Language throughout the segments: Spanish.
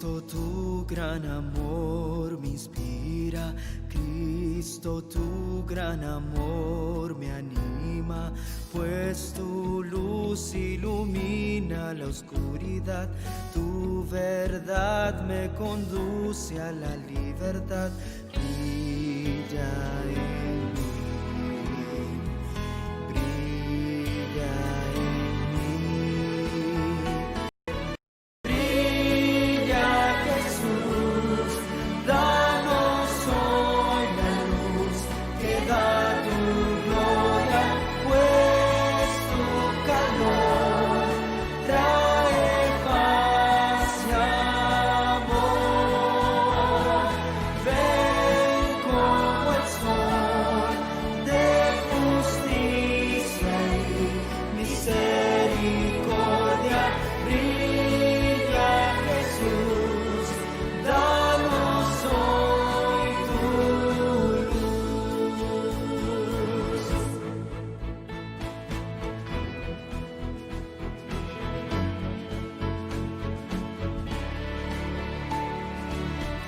Cristo, tu gran amor me inspira. Cristo, tu gran amor me anima, pues tu luz ilumina la oscuridad. Tu verdad me conduce a la libertad. Brilla en mí, brilla en mí. Brilla Jesús, danos hoy la luz que da tu gloria, pues tu calor trae paz y amor. Ven como el sol de justicia y misericordia. Brilla Jesús, danos hoy tu luz.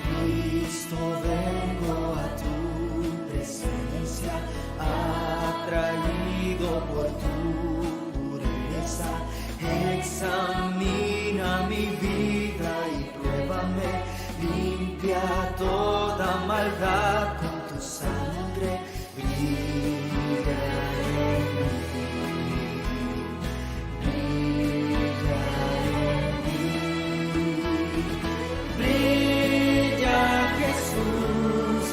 Cristo, vengo a tu presencia, atraído por tu pureza. Examina mi vida y pruébame, limpia toda maldad con tu sangre. Brilla en mí, brilla en mí. Brilla Jesús,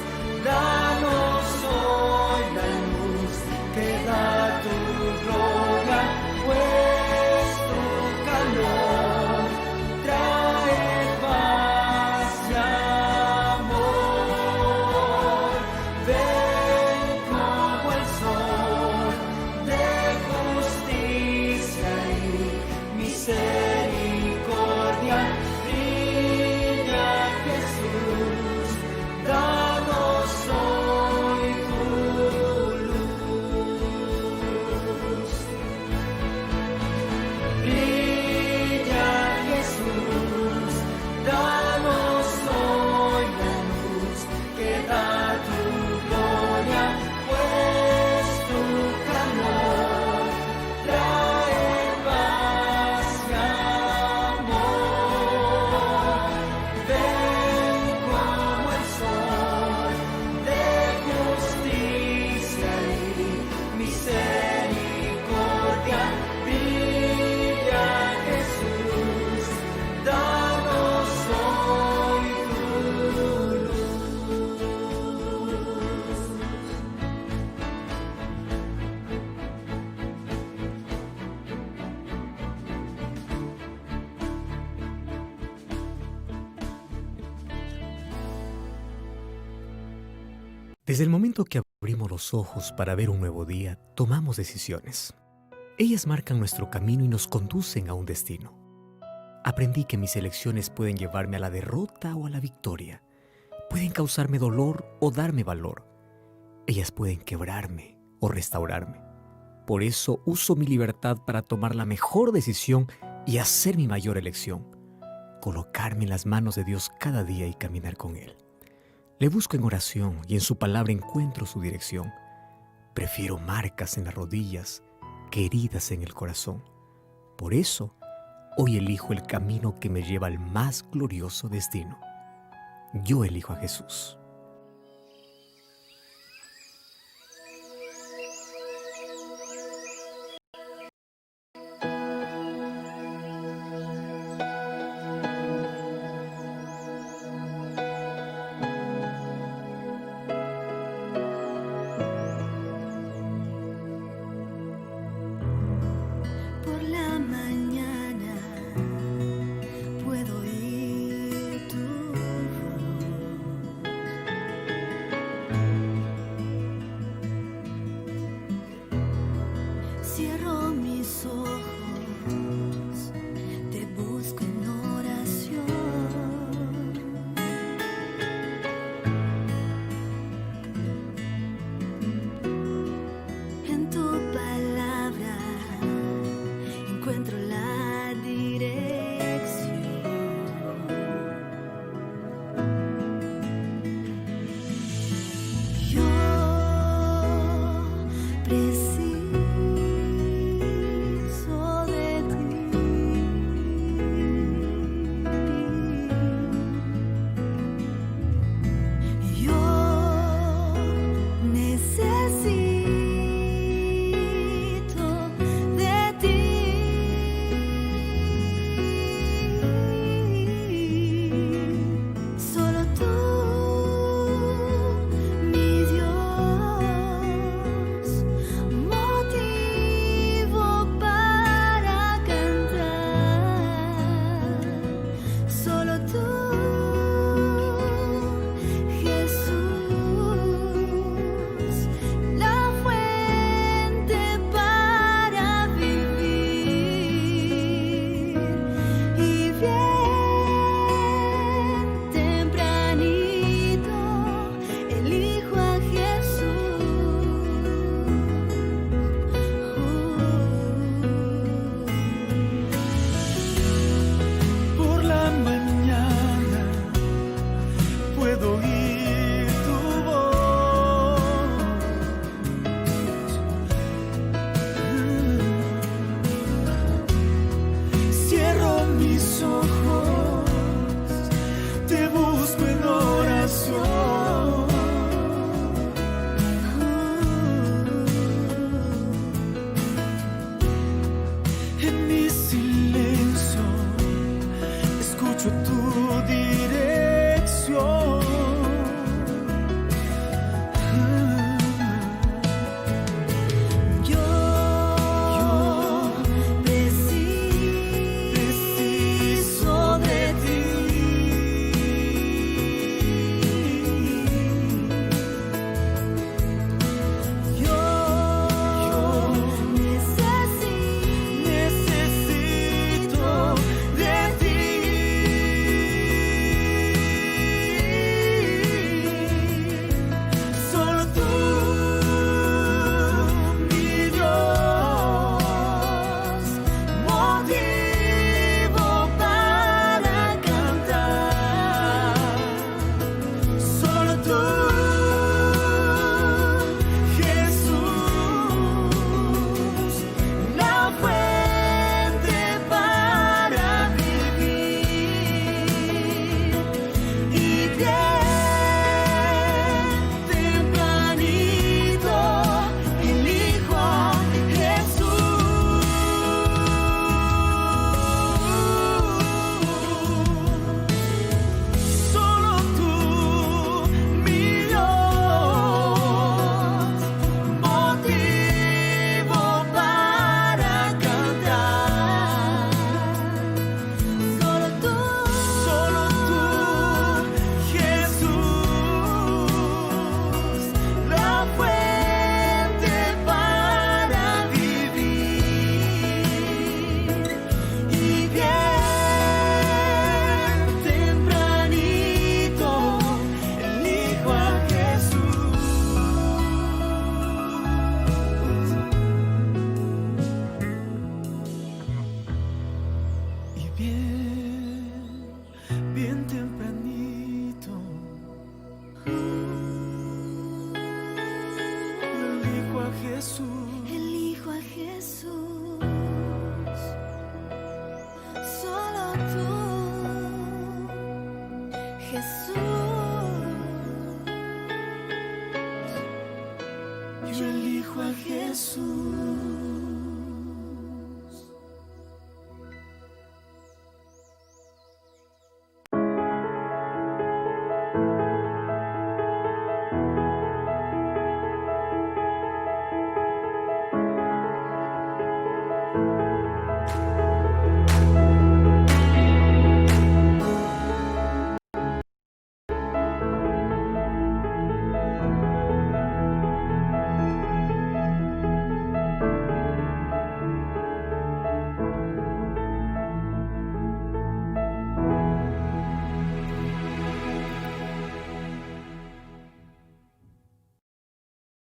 danos hoy la luz que da tu gloria, pues tu calor trae paz y amor. Ven como el sol de justicia y misericordia. Brilla Jesús, danos hoy tu luz. Brilla Jesús, danos hoy la luz que da tu gloria, pues tu calor trae paz y amor. Ven como el sol de justicia y misericordia. Brilla Jesús, danos hoy tu luz. Desde el momento que abrimos los ojos para ver un nuevo día, tomamos decisiones. Ellas marcan nuestro camino y nos conducen a un destino. Aprendí que mis elecciones pueden llevarme a la derrota o a la victoria. Pueden causarme dolor o darme valor. Ellas pueden quebrarme o restaurarme. Por eso uso mi libertad para tomar la mejor decisión y hacer mi mayor elección. Colocarme en las manos de Dios cada día y caminar con Él. Le busco en oración y en su palabra encuentro su dirección. Prefiero marcas en las rodillas que heridas en el corazón. Por eso, hoy elijo el camino que me lleva al más glorioso destino. Yo elijo a Jesús. Por la mañana puedo oír tu voz. escucho tu dirección. Yo preciso de ti. Yo necesito de ti. Solo tú, mi Dios, motivo para cantar. Solo tú, Jesús, la fuente para vivir. Y bien tempranito elijo a Jesús. Solo tú, mi Dios, motivo para cantar. Solo tú, Jesús, la fuente para vivir. Y bien tempranito elijo a Jesús. Y bien tempranito elijo a Jesús. Elijo a Jesús. Solo tú, Jesús. Yo elijo a Jesús.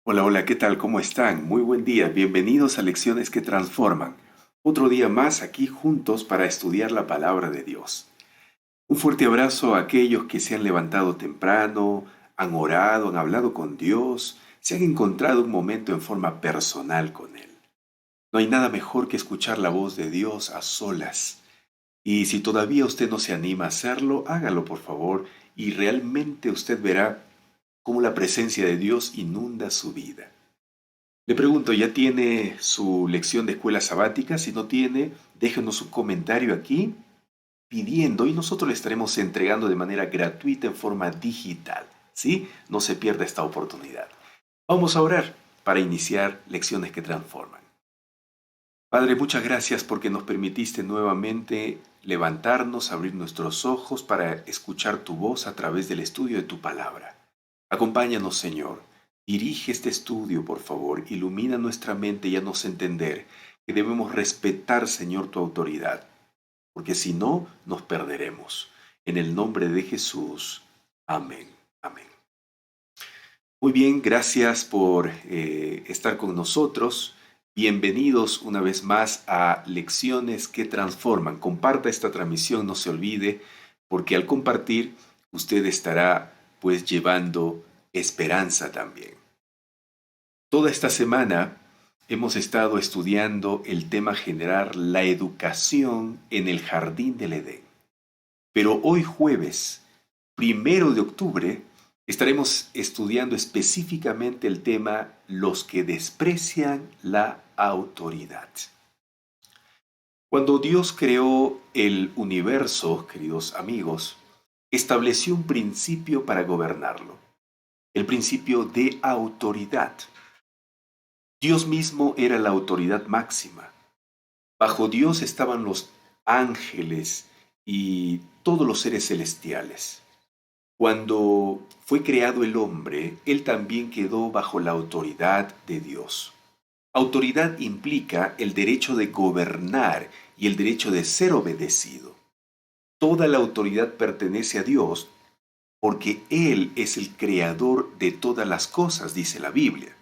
Hola, hola, ¿qué tal? ¿Cómo están? Muy buen día, bienvenidos a Lecciones que Transforman. Otro día más aquí juntos para estudiar la palabra de Dios. Un fuerte abrazo a aquellos que se han levantado temprano, han orado, han hablado con Dios, se han encontrado un momento en forma personal con Él. No hay nada mejor que escuchar la voz de Dios a solas. Y si todavía usted no se anima a hacerlo, hágalo por favor y realmente usted verá cómo la presencia de Dios inunda su vida. Le pregunto, ¿ya tiene su lección de escuela sabática? Si no tiene, déjenos un comentario aquí pidiendo y nosotros le estaremos entregando de manera gratuita en forma digital. ¿Sí? No se pierda esta oportunidad. Vamos a orar para iniciar Lecciones que Transforman. Padre, muchas gracias porque nos permitiste nuevamente levantarnos, abrir nuestros ojos para escuchar tu voz a través del estudio de tu palabra. Acompáñanos, Señor. Dirige este estudio, por favor. Ilumina nuestra mente y haznos entender que debemos respetar, Señor, tu autoridad, porque si no, nos perderemos. En el nombre de Jesús. Amén. Amén. Muy bien, gracias por estar con nosotros. Bienvenidos una vez más a Lecciones que Transforman. Comparta esta transmisión, no se olvide, porque al compartir usted estará pues llevando esperanza también. Toda esta semana hemos estado estudiando el tema general, la educación en el jardín del Edén. Pero hoy jueves, 1 de octubre, estaremos estudiando específicamente el tema los que desprecian la autoridad. Cuando Dios creó el universo, queridos amigos, estableció un principio para gobernarlo, el principio de autoridad. Dios mismo era la autoridad máxima. Bajo Dios estaban los ángeles y todos los seres celestiales. Cuando fue creado el hombre, él también quedó bajo la autoridad de Dios. Autoridad implica el derecho de gobernar y el derecho de ser obedecido. Toda la autoridad pertenece a Dios porque Él es el creador de todas las cosas, dice la Biblia.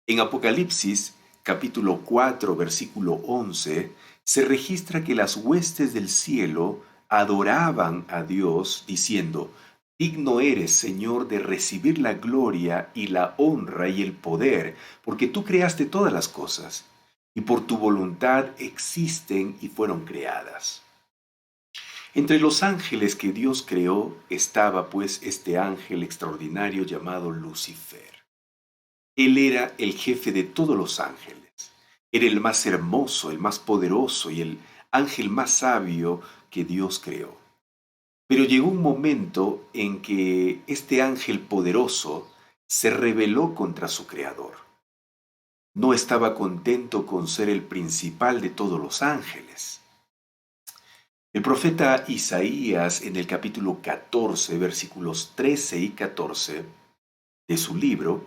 En Apocalipsis, capítulo 4, versículo 11, se registra que las huestes del cielo adoraban a Dios, diciendo: digno eres, Señor, de recibir la gloria y la honra y el poder, porque tú creaste todas las cosas, y por tu voluntad existen y fueron creadas. Entre los ángeles que Dios creó estaba pues este ángel extraordinario llamado Lucifer. Él era el jefe de todos los ángeles. Era el más hermoso, el más poderoso y el ángel más sabio que Dios creó. Pero llegó un momento en que este ángel poderoso se rebeló contra su creador. No estaba contento con ser el principal de todos los ángeles. El profeta Isaías, en el capítulo 14, versículos 13 y 14 de su libro,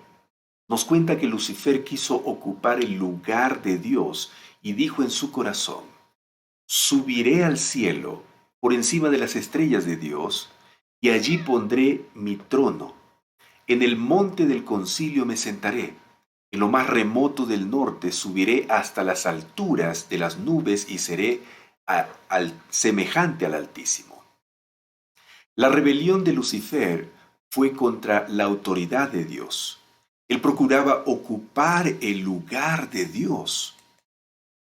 nos cuenta que Lucifer quiso ocupar el lugar de Dios y dijo en su corazón: subiré al cielo por encima de las estrellas de Dios, y allí pondré mi trono. En el monte del concilio me sentaré. En lo más remoto del norte subiré hasta las alturas de las nubes y seré semejante al Altísimo. La rebelión de Lucifer fue contra la autoridad de Dios. Él procuraba ocupar el lugar de Dios.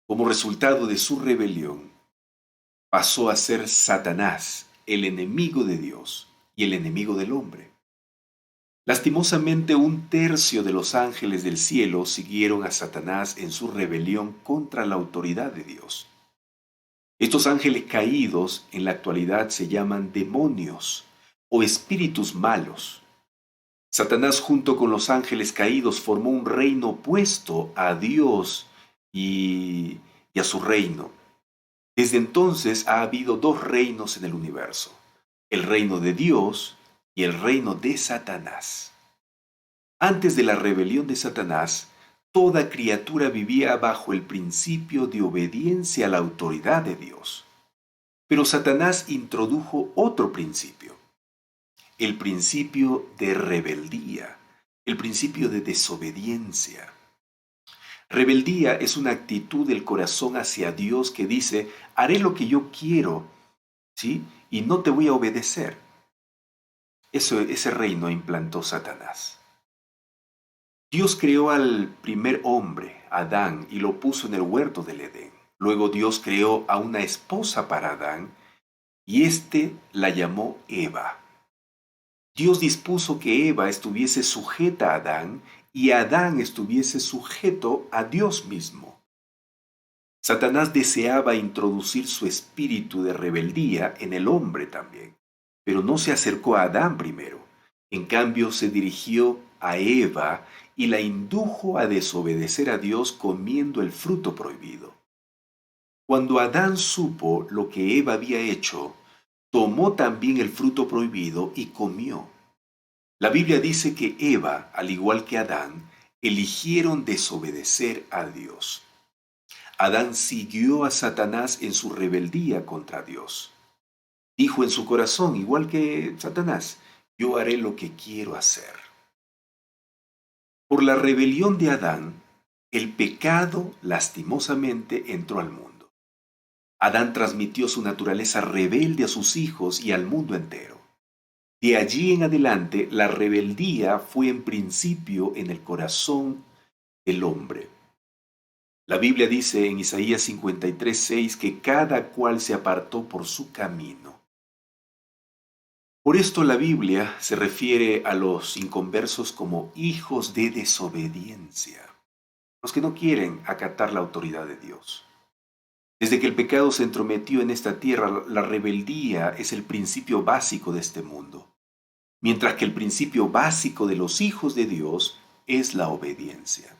Como resultado de su rebelión, pasó a ser Satanás, el enemigo de Dios y el enemigo del hombre. Lastimosamente, 1/3 de los ángeles del cielo siguieron a Satanás en su rebelión contra la autoridad de Dios. Estos ángeles caídos en la actualidad se llaman demonios o espíritus malos. Satanás, junto con los ángeles caídos, formó un reino opuesto a Dios y a su reino. Desde entonces ha habido 2 reinos en el universo: el reino de Dios y el reino de Satanás. Antes de la rebelión de Satanás, toda criatura vivía bajo el principio de obediencia a la autoridad de Dios. Pero Satanás introdujo otro principio: el principio de rebeldía, el principio de desobediencia. Rebeldía es una actitud del corazón hacia Dios que dice: haré lo que yo quiero, ¿sí? Y no te voy a obedecer. Ese reino implantó Satanás. Dios creó al primer hombre, Adán, y lo puso en el huerto del Edén. Luego Dios creó a una esposa para Adán, y éste la llamó Eva. Dios dispuso que Eva estuviese sujeta a Adán y Adán estuviese sujeto a Dios mismo. Satanás deseaba introducir su espíritu de rebeldía en el hombre también, pero no se acercó a Adán primero. En cambio, se dirigió a Eva y la indujo a desobedecer a Dios comiendo el fruto prohibido. Cuando Adán supo lo que Eva había hecho, tomó también el fruto prohibido y comió. La Biblia dice que Eva, al igual que Adán, eligieron desobedecer a Dios. Adán siguió a Satanás en su rebeldía contra Dios. Dijo en su corazón, igual que Satanás: yo haré lo que quiero hacer. Por la rebelión de Adán, el pecado lastimosamente entró al mundo. Adán transmitió su naturaleza rebelde a sus hijos y al mundo entero. De allí en adelante, la rebeldía fue en principio en el corazón del hombre. La Biblia dice en Isaías 53:6 que cada cual se apartó por su camino. Por esto la Biblia se refiere a los inconversos como hijos de desobediencia, los que no quieren acatar la autoridad de Dios. Desde que el pecado se entrometió en esta tierra, la rebeldía es el principio básico de este mundo, mientras que el principio básico de los hijos de Dios es la obediencia.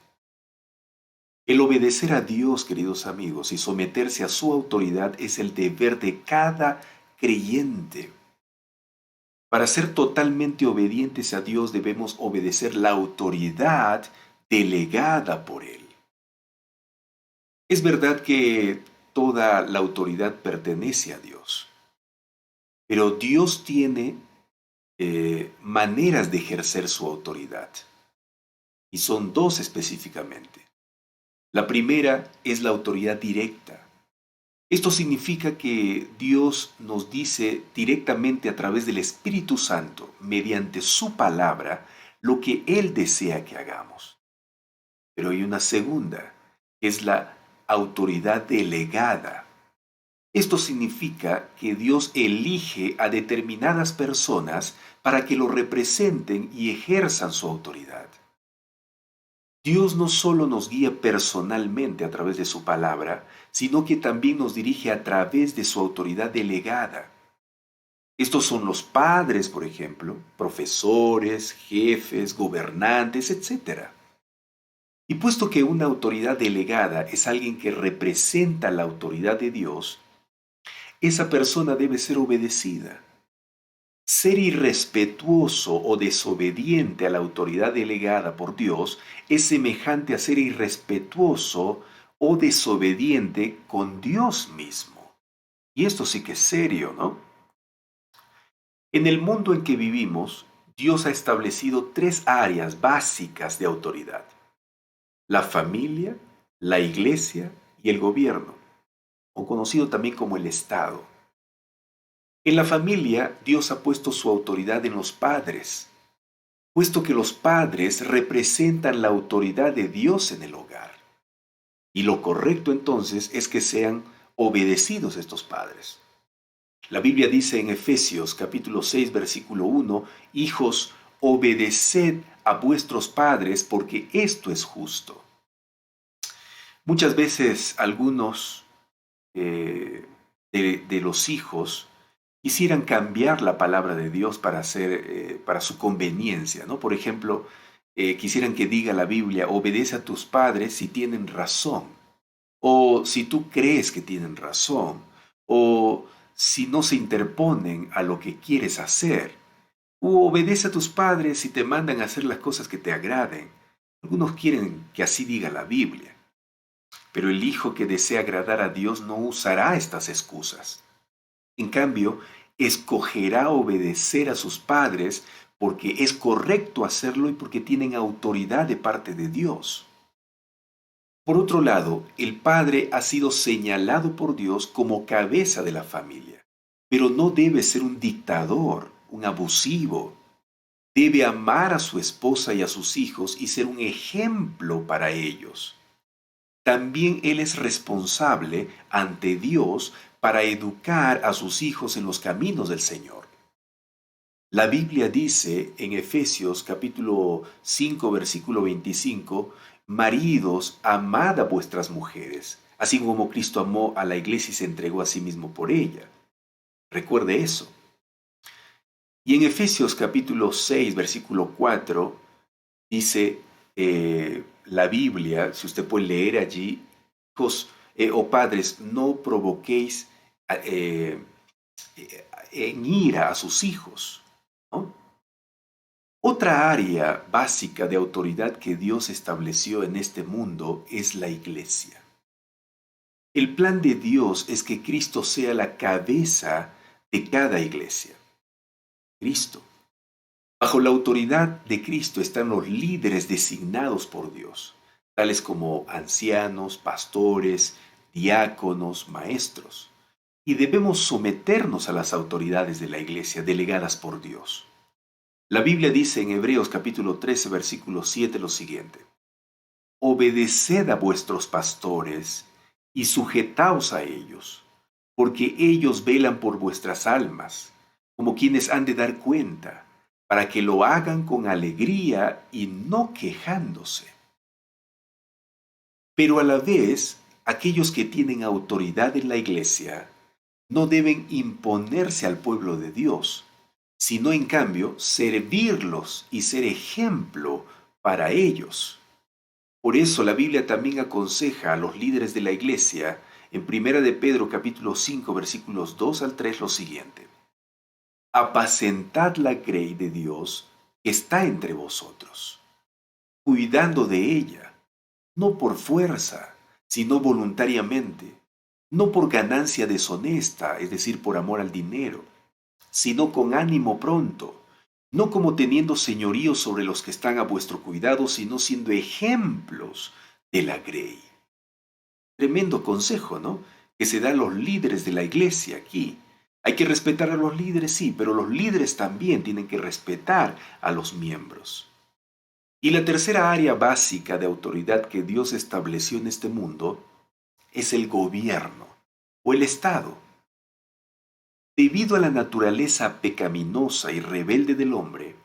El obedecer a Dios, queridos amigos, y someterse a su autoridad es el deber de cada creyente. Para ser totalmente obedientes a Dios debemos obedecer la autoridad delegada por Él. Es verdad que toda la autoridad pertenece a Dios, pero Dios tiene maneras de ejercer su autoridad, y son dos específicamente. La primera es la autoridad directa. Esto significa que Dios nos dice directamente a través del Espíritu Santo, mediante su palabra, lo que Él desea que hagamos. Pero hay una segunda, que es la autoridad delegada. Esto significa que Dios elige a determinadas personas para que lo representen y ejerzan su autoridad. Dios no solo nos guía personalmente a través de su palabra, sino que también nos dirige a través de su autoridad delegada. Estos son los padres, por ejemplo, profesores, jefes, gobernantes, etc. Y puesto que una autoridad delegada es alguien que representa la autoridad de Dios, esa persona debe ser obedecida. Ser irrespetuoso o desobediente a la autoridad delegada por Dios es semejante a ser irrespetuoso o desobediente con Dios mismo. Y esto sí que es serio, ¿no? En el mundo en que vivimos, Dios ha establecido tres áreas básicas de autoridad: la familia, la iglesia y el gobierno, o conocido también como el Estado. En la familia, Dios ha puesto su autoridad en los padres, puesto que los padres representan la autoridad de Dios en el hogar. Y lo correcto entonces es que sean obedecidos estos padres. La Biblia dice en Efesios capítulo 6, versículo 1, hijos, obedeced a vuestros padres porque esto es justo. Muchas veces algunos de los hijos quisieran cambiar la palabra de Dios para su conveniencia, ¿no? Por ejemplo, quisieran que diga la Biblia, obedece a tus padres si tienen razón, o si tú crees que tienen razón, o si no se interponen a lo que quieres hacer, o obedece a tus padres si te mandan a hacer las cosas que te agraden. Algunos quieren que así diga la Biblia, pero el hijo que desea agradar a Dios no usará estas excusas. En cambio, escogerá obedecer a sus padres porque es correcto hacerlo y porque tienen autoridad de parte de Dios. Por otro lado, el padre ha sido señalado por Dios como cabeza de la familia, pero no debe ser un dictador, un abusivo. Debe amar a su esposa y a sus hijos y ser un ejemplo para ellos. También él es responsable ante Dios para educar a sus hijos en los caminos del Señor. La Biblia dice en Efesios capítulo 5, versículo 25, maridos, amad a vuestras mujeres, así como Cristo amó a la iglesia y se entregó a sí mismo por ella. Recuerde eso. Y en Efesios capítulo 6, versículo 4, dice la Biblia, si usted puede leer allí, hijos, padres, no provoquéis en ira a sus hijos, ¿no? Otra área básica de autoridad que Dios estableció en este mundo es la iglesia. El plan de Dios es que Cristo sea la cabeza de cada iglesia. Cristo. Bajo la autoridad de Cristo están los líderes designados por Dios, tales como ancianos, pastores, diáconos, maestros. Y debemos someternos a las autoridades de la iglesia delegadas por Dios. La Biblia dice en Hebreos capítulo 13, versículo 7 lo siguiente: obedeced a vuestros pastores y sujetaos a ellos, porque ellos velan por vuestras almas, como quienes han de dar cuenta, para que lo hagan con alegría y no quejándose. Pero a la vez aquellos que tienen autoridad en la iglesia no deben imponerse al pueblo de Dios, sino en cambio servirlos y ser ejemplo para ellos. Por eso la Biblia también aconseja a los líderes de la iglesia en 1 de Pedro capítulo 5 versículos 2 al 3 lo siguiente: apacentad la grey de Dios que está entre vosotros, cuidando de ella, no por fuerza, sino voluntariamente, no por ganancia deshonesta, es decir, por amor al dinero, sino con ánimo pronto, no como teniendo señorío sobre los que están a vuestro cuidado, sino siendo ejemplos de la grey. Tremendo consejo, ¿no? Que se da a los líderes de la iglesia aquí. Hay que respetar a los líderes, sí, pero los líderes también tienen que respetar a los miembros. Y la tercera área básica de autoridad que Dios estableció en este mundo es el gobierno o el Estado. Debido a la naturaleza pecaminosa y rebelde del hombre,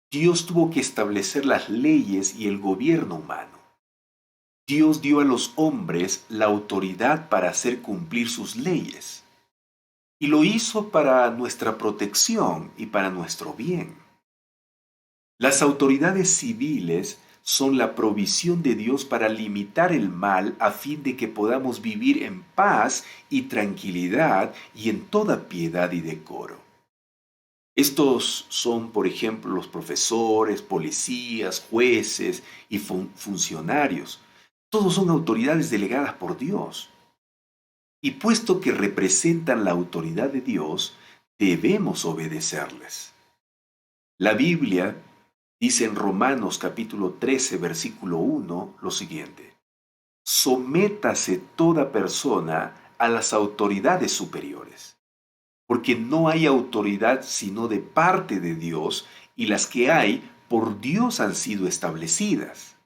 Dios tuvo que establecer las leyes y el gobierno humano. Dios dio a los hombres la autoridad para hacer cumplir sus leyes. Y lo hizo para nuestra protección y para nuestro bien. Las autoridades civiles son la provisión de Dios para limitar el mal a fin de que podamos vivir en paz y tranquilidad y en toda piedad y decoro. Estos son, por ejemplo, los profesores, policías, jueces y funcionarios. Todos son autoridades delegadas por Dios. Y puesto que representan la autoridad de Dios, debemos obedecerles. La Biblia dice en Romanos capítulo 13, versículo 1, lo siguiente: sométase toda persona a las autoridades superiores, porque no hay autoridad sino de parte de Dios, y las que hay por Dios han sido establecidas.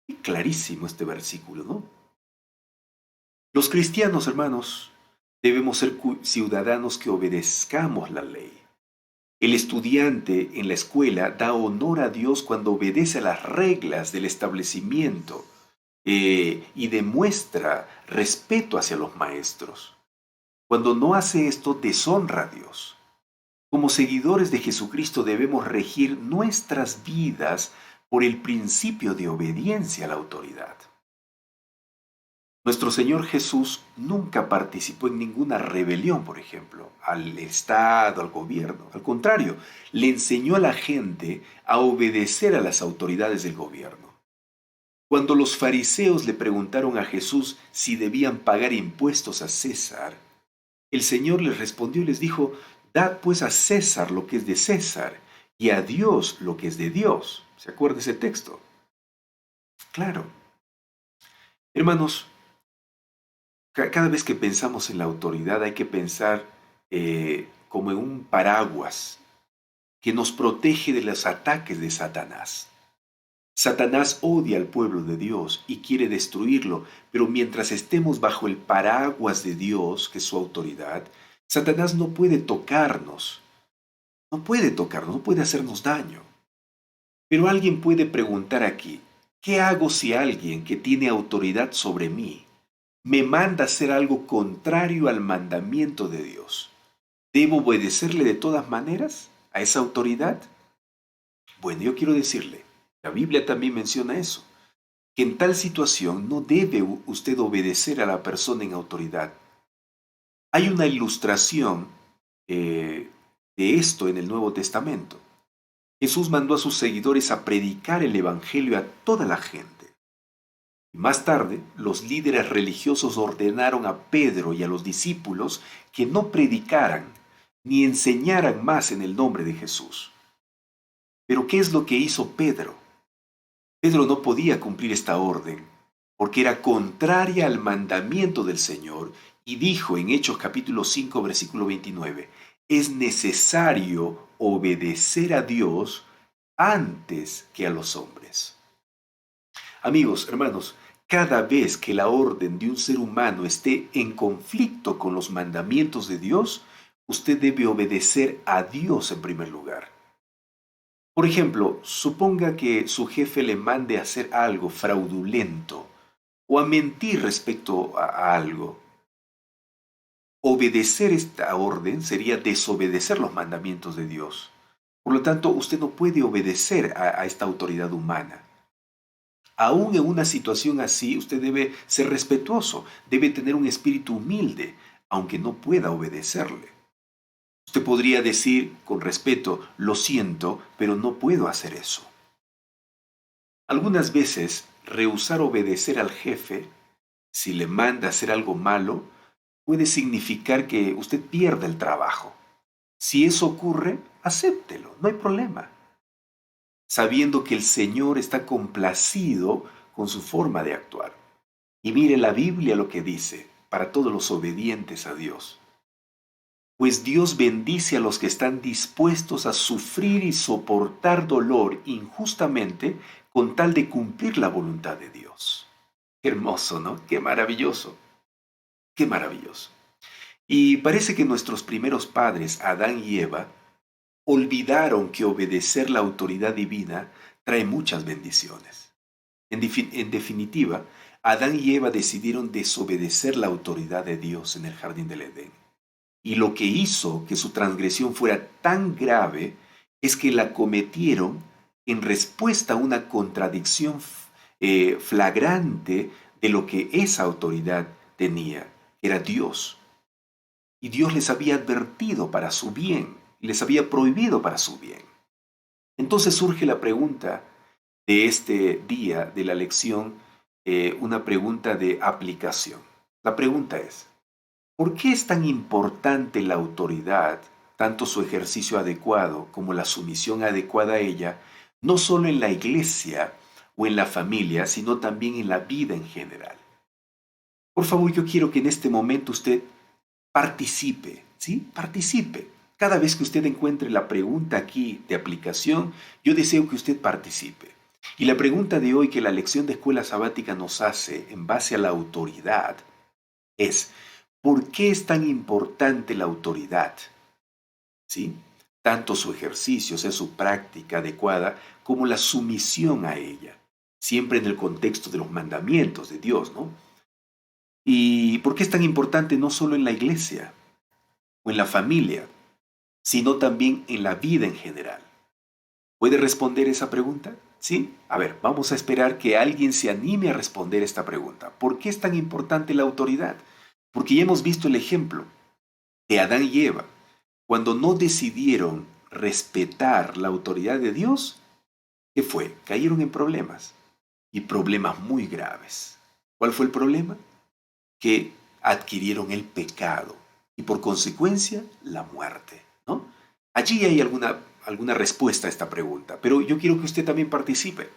Y clarísimo este versículo, ¿no? Los cristianos, hermanos, debemos ser ciudadanos que obedezcamos la ley. El estudiante en la escuela da honor a Dios cuando obedece a las reglas del establecimiento y demuestra respeto hacia los maestros. Cuando no hace esto, deshonra a Dios. Como seguidores de Jesucristo debemos regir nuestras vidas por el principio de obediencia a la autoridad. Nuestro Señor Jesús nunca participó en ninguna rebelión, por ejemplo, al Estado, al gobierno. Al contrario, le enseñó a la gente a obedecer a las autoridades del gobierno. Cuando los fariseos le preguntaron a Jesús si debían pagar impuestos a César, el Señor les respondió y les dijo: dad pues a César lo que es de César y a Dios lo que es de Dios. ¿Se acuerda ese texto? Claro. Hermanos, cada vez que pensamos en la autoridad hay que pensar como en un paraguas que nos protege de los ataques de Satanás. Satanás odia al pueblo de Dios y quiere destruirlo, pero mientras estemos bajo el paraguas de Dios, que es su autoridad, Satanás no puede tocarnos. No puede hacernos daño. Pero alguien puede preguntar aquí: ¿qué hago si alguien que tiene autoridad sobre mí me manda a hacer algo contrario al mandamiento de Dios? ¿Debo obedecerle de todas maneras a esa autoridad? Bueno, yo quiero decirle, la Biblia también menciona eso, que en tal situación no debe usted obedecer a la persona en autoridad. Hay una ilustración de esto en el Nuevo Testamento. Jesús mandó a sus seguidores a predicar el Evangelio a toda la gente. Más tarde, los líderes religiosos ordenaron a Pedro y a los discípulos que no predicaran ni enseñaran más en el nombre de Jesús. Pero ¿qué es lo que hizo Pedro? Pedro no podía cumplir esta orden porque era contraria al mandamiento del Señor y dijo en Hechos capítulo 5, versículo 29, es necesario obedecer a Dios antes que a los hombres. Amigos, hermanos, cada vez que la orden de un ser humano esté en conflicto con los mandamientos de Dios, usted debe obedecer a Dios en primer lugar. Por ejemplo, suponga que su jefe le mande a hacer algo fraudulento o a mentir respecto a algo. Obedecer esta orden sería desobedecer los mandamientos de Dios. Por lo tanto, usted no puede obedecer a esta autoridad humana. Aún en una situación así, usted debe ser respetuoso, debe tener un espíritu humilde, aunque no pueda obedecerle. Usted podría decir con respeto, lo siento, pero no puedo hacer eso. Algunas veces, rehusar obedecer al jefe, si le manda hacer algo malo, puede significar que usted pierda el trabajo. Si eso ocurre, acéptelo, no hay problema, sabiendo que el Señor está complacido con su forma de actuar. Y mire la Biblia lo que dice para todos los obedientes a Dios. Pues Dios bendice a los que están dispuestos a sufrir y soportar dolor injustamente con tal de cumplir la voluntad de Dios. Qué hermoso, ¿no? Qué maravilloso. Qué maravilloso. Y parece que nuestros primeros padres, Adán y Eva, olvidaron que obedecer la autoridad divina trae muchas bendiciones. En definitiva, Adán y Eva decidieron desobedecer la autoridad de Dios en el jardín del Edén. Y lo que hizo que su transgresión fuera tan grave es que la cometieron en respuesta a una contradicción flagrante de lo que esa autoridad tenía, que era Dios. Y Dios les había advertido para su bien, les había prohibido para su bien. Entonces surge la pregunta de este día de la lección, una pregunta de aplicación. La pregunta es, ¿por qué es tan importante la autoridad, tanto su ejercicio adecuado como la sumisión adecuada a ella, no solo en la iglesia o en la familia, sino también en la vida en general? Por favor, yo quiero que en este momento usted participe, ¿sí? Participe. Cada vez que usted encuentre la pregunta aquí de aplicación, yo deseo que usted participe. Y la pregunta de hoy que la lección de escuela sabática nos hace en base a la autoridad es, ¿por qué es tan importante la autoridad? ¿Sí? Tanto su ejercicio, o sea, su práctica adecuada, como la sumisión a ella, siempre en el contexto de los mandamientos de Dios, ¿no? ¿Y por qué es tan importante no solo en la iglesia o en la familia, sino también en la vida en general? ¿Puede responder esa pregunta? ¿Sí? A ver, vamos a esperar que alguien se anime a responder esta pregunta. ¿Por qué es tan importante la autoridad? Porque ya hemos visto el ejemplo de Adán y Eva. Cuando no decidieron respetar la autoridad de Dios, ¿qué fue? Cayeron en problemas, y problemas muy graves. ¿Cuál fue el problema? Que adquirieron el pecado y por consecuencia la muerte, ¿no? Allí hay alguna respuesta a esta pregunta, pero yo quiero que usted también participe.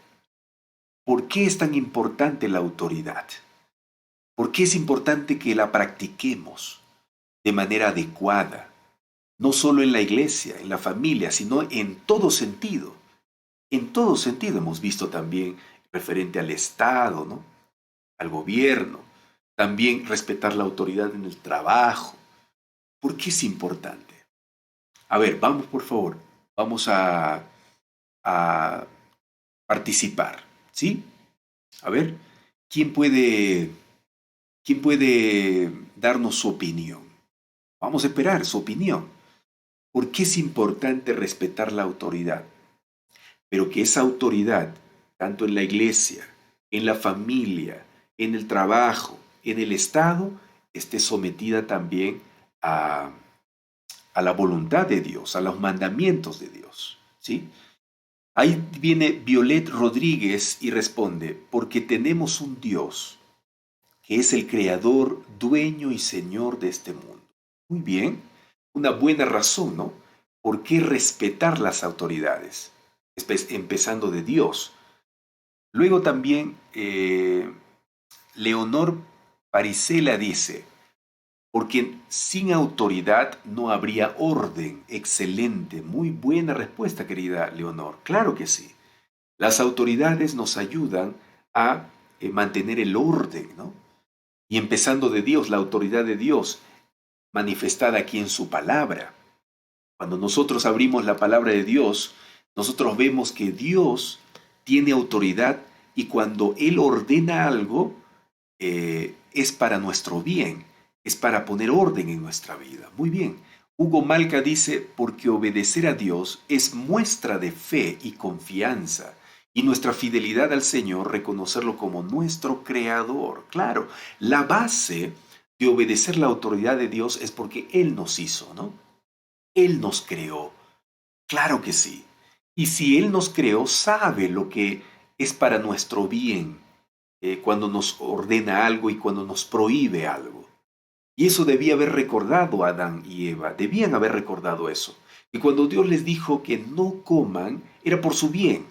¿Por qué es tan importante la autoridad? ¿Por qué es importante que la practiquemos de manera adecuada? No solo en la iglesia, en la familia, sino en todo sentido. En todo sentido hemos visto también referente al Estado, ¿no? Al gobierno. También respetar la autoridad en el trabajo. ¿Por qué es importante? A ver, vamos por favor, vamos a participar, ¿sí? A ver, ¿quién puede darnos su opinión? Vamos a esperar su opinión. ¿Por qué es importante respetar la autoridad? Pero que esa autoridad, tanto en la iglesia, en la familia, en el trabajo, en el Estado, esté sometida también a la voluntad de Dios, a los mandamientos de Dios, ¿sí? Ahí viene Violet Rodríguez y responde, porque tenemos un Dios que es el creador, dueño y señor de este mundo. Muy bien, una buena razón, ¿no? ¿Por qué respetar las autoridades? Empezando de Dios. Luego también Leonor Parisela dice, porque sin autoridad no habría orden. Excelente, muy buena respuesta, querida Leonor. Claro que sí. Las autoridades nos ayudan a mantener el orden, ¿no? Y empezando de Dios, la autoridad de Dios, manifestada aquí en su palabra. Cuando nosotros abrimos la palabra de Dios, nosotros vemos que Dios tiene autoridad y cuando Él ordena algo, es para nuestro bien, es para poner orden en nuestra vida. Muy bien. Hugo Malca dice, porque obedecer a Dios es muestra de fe y confianza, y nuestra fidelidad al Señor reconocerlo como nuestro creador. Claro, la base de obedecer la autoridad de Dios es porque Él nos hizo, ¿no? Él nos creó. Claro que sí. Y si Él nos creó, sabe lo que es para nuestro bien, cuando nos ordena algo y cuando nos prohíbe algo. Y eso debía haber recordado Adán y Eva, debían haber recordado eso. Y cuando Dios les dijo que no coman, era por su bien,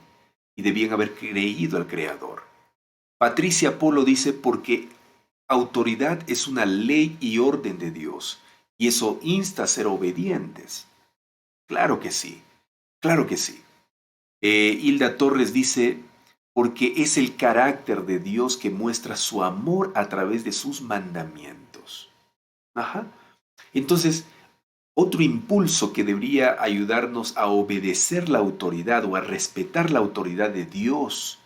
y debían haber creído al Creador. Patricia Polo dice, porque autoridad es una ley y orden de Dios, y eso insta a ser obedientes. Claro que sí, claro que sí. Hilda Torres dice, porque es el carácter de Dios que muestra su amor a través de sus mandamientos. Ajá. Entonces, otro impulso que debería ayudarnos a obedecer la autoridad o a respetar la autoridad de Dios,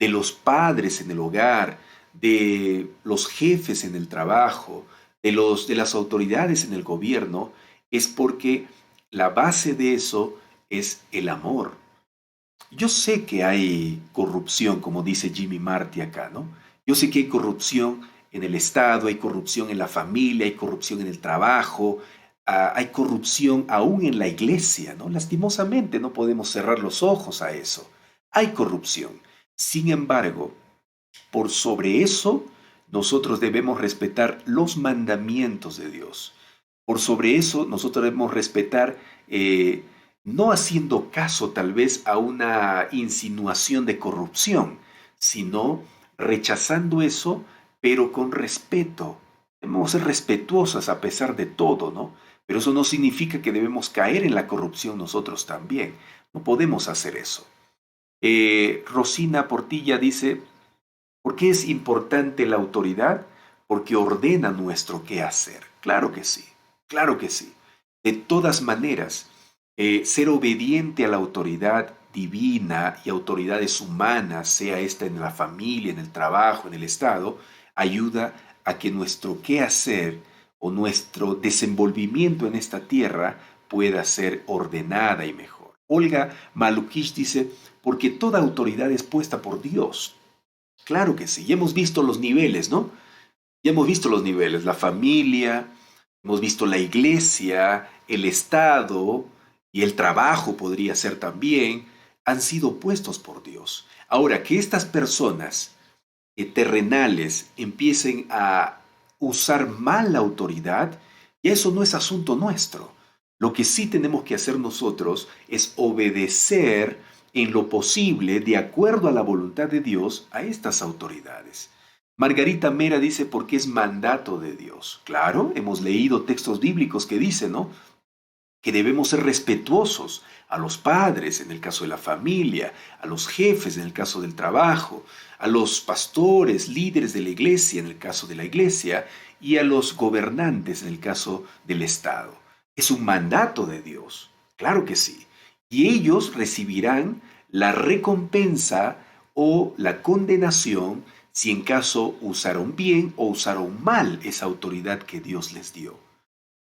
de los padres en el hogar, de los jefes en el trabajo, de las autoridades en el gobierno, es porque la base de eso es el amor. Yo sé que hay corrupción, como dice Jimmy Marty acá, ¿no? Yo sé que hay corrupción en el Estado, hay corrupción en la familia, hay corrupción en el trabajo, hay corrupción aún en la iglesia, ¿no? Lastimosamente no podemos cerrar los ojos a eso. Hay corrupción. Sin embargo, por sobre eso, nosotros debemos respetar los mandamientos de Dios. Por sobre eso, nosotros debemos respetar, no haciendo caso tal vez a una insinuación de corrupción, sino rechazando eso, pero con respeto. Debemos ser respetuosos a pesar de todo, ¿no? Pero eso no significa que debemos caer en la corrupción nosotros también. No podemos hacer eso. Rosina Portilla dice, ¿por qué es importante la autoridad? Porque ordena nuestro qué hacer. Claro que sí, claro que sí. De todas maneras, ser obediente a la autoridad divina y autoridades humanas, sea esta en la familia, en el trabajo, en el Estado, ayuda a que nuestro qué hacer o nuestro desenvolvimiento en esta tierra pueda ser ordenada y mejor. Olga Malukish dice, porque toda autoridad es puesta por Dios. Claro que sí, ya hemos visto los niveles, ¿no? Ya hemos visto los niveles, la familia, hemos visto la iglesia, el Estado y el trabajo podría ser también, han sido puestos por Dios. Ahora, que estas personas terrenales empiecen a usar mal la autoridad, ya eso no es asunto nuestro. Lo que sí tenemos que hacer nosotros es obedecer en lo posible, de acuerdo a la voluntad de Dios, a estas autoridades. Margarita Mera dice porque es mandato de Dios. Claro, hemos leído textos bíblicos que dicen, ¿no?, que debemos ser respetuosos a los padres en el caso de la familia, a los jefes en el caso del trabajo, a los pastores, líderes de la iglesia en el caso de la iglesia y a los gobernantes en el caso del Estado. Es un mandato de Dios, claro que sí. Y ellos recibirán la recompensa o la condenación si en caso usaron bien o usaron mal esa autoridad que Dios les dio.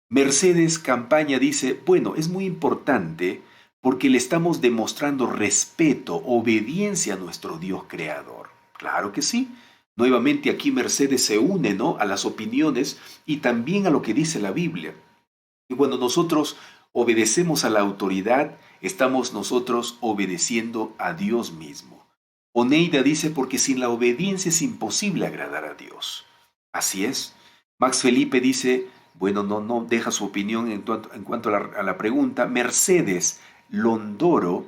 Mercedes Campaña dice, bueno, es muy importante porque le estamos demostrando respeto, obediencia a nuestro Dios creador. Claro que sí. Nuevamente aquí Mercedes se une, ¿no?, a las opiniones y también a lo que dice la Biblia. Y cuando nosotros obedecemos a la autoridad, estamos nosotros obedeciendo a Dios mismo. Oneida dice, porque sin la obediencia es imposible agradar a Dios. Así es. Max Felipe dice, bueno, no deja su opinión en cuanto a la pregunta. Mercedes Londoro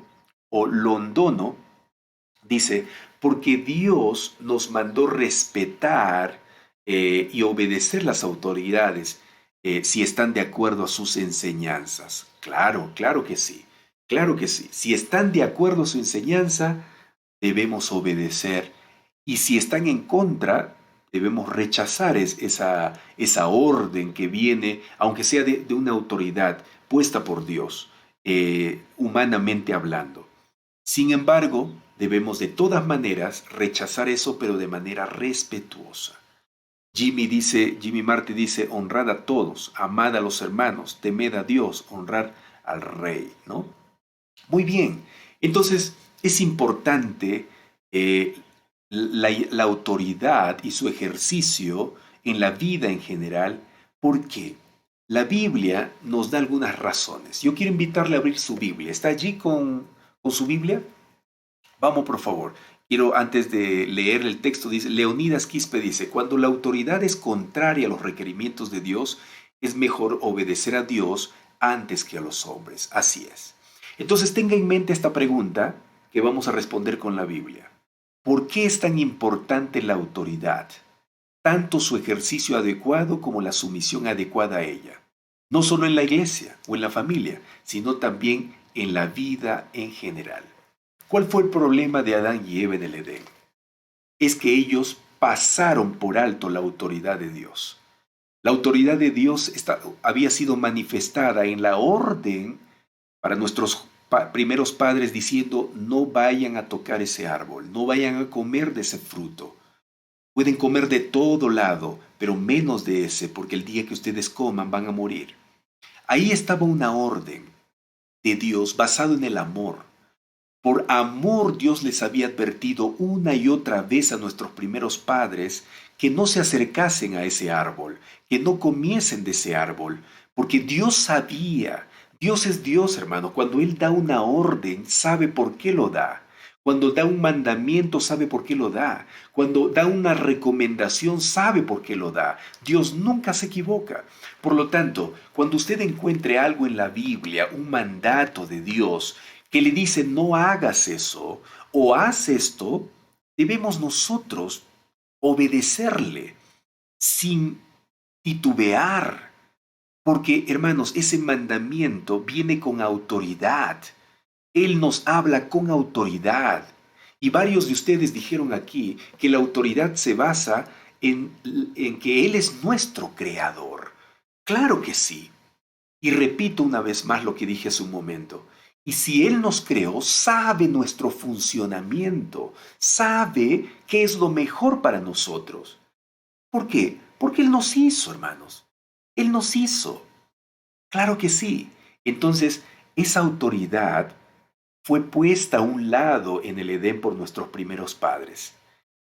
o Londono dice, porque Dios nos mandó respetar y obedecer las autoridades si están de acuerdo a sus enseñanzas. Claro, claro que sí, claro que sí. Si están de acuerdo a su enseñanza, debemos obedecer. Y si están en contra, debemos rechazar esa orden que viene, aunque sea de una autoridad puesta por Dios, humanamente hablando. Sin embargo, debemos de todas maneras rechazar eso, pero de manera respetuosa. Jimmy Marte dice, honrad a todos, amad a los hermanos, temed a Dios, honrad al rey, ¿no? Muy bien, entonces es importante la autoridad y su ejercicio en la vida en general, porque la Biblia nos da algunas razones. Yo quiero invitarle a abrir su Biblia. ¿Está allí con su Biblia? Vamos, por favor. Quiero, antes de leer el texto, dice, Leonidas Quispe dice, cuando la autoridad es contraria a los requerimientos de Dios, es mejor obedecer a Dios antes que a los hombres. Así es. Entonces tenga en mente esta pregunta que vamos a responder con la Biblia. ¿Por qué es tan importante la autoridad? Tanto su ejercicio adecuado como la sumisión adecuada a ella. No solo en la iglesia o en la familia, sino también en la vida en general. ¿Cuál fue el problema de Adán y Eva en el Edén? Es que ellos pasaron por alto la autoridad de Dios. La autoridad de Dios había sido manifestada en la orden para nuestros primeros padres diciendo, no vayan a tocar ese árbol, no vayan a comer de ese fruto. Pueden comer de todo lado, pero menos de ese, porque el día que ustedes coman van a morir. Ahí estaba una orden de Dios basado en el amor. Por amor Dios les había advertido una y otra vez a nuestros primeros padres que no se acercasen a ese árbol, que no comiesen de ese árbol, porque Dios sabía. Dios es Dios, hermano. Cuando Él da una orden, sabe por qué lo da. Cuando da un mandamiento, sabe por qué lo da. Cuando da una recomendación, sabe por qué lo da. Dios nunca se equivoca. Por lo tanto, cuando usted encuentre algo en la Biblia, un mandato de Dios, que le dice no hagas eso o haz esto, debemos nosotros obedecerle sin titubear. Porque, hermanos, ese mandamiento viene con autoridad. Él nos habla con autoridad. Y varios de ustedes dijeron aquí que la autoridad se basa en que Él es nuestro creador. Claro que sí. Y repito una vez más lo que dije hace un momento. Y si Él nos creó, sabe nuestro funcionamiento, sabe qué es lo mejor para nosotros. ¿Por qué? Porque Él nos hizo, hermanos. Él nos hizo. Claro que sí. Entonces, esa autoridad fue puesta a un lado en el Edén por nuestros primeros padres.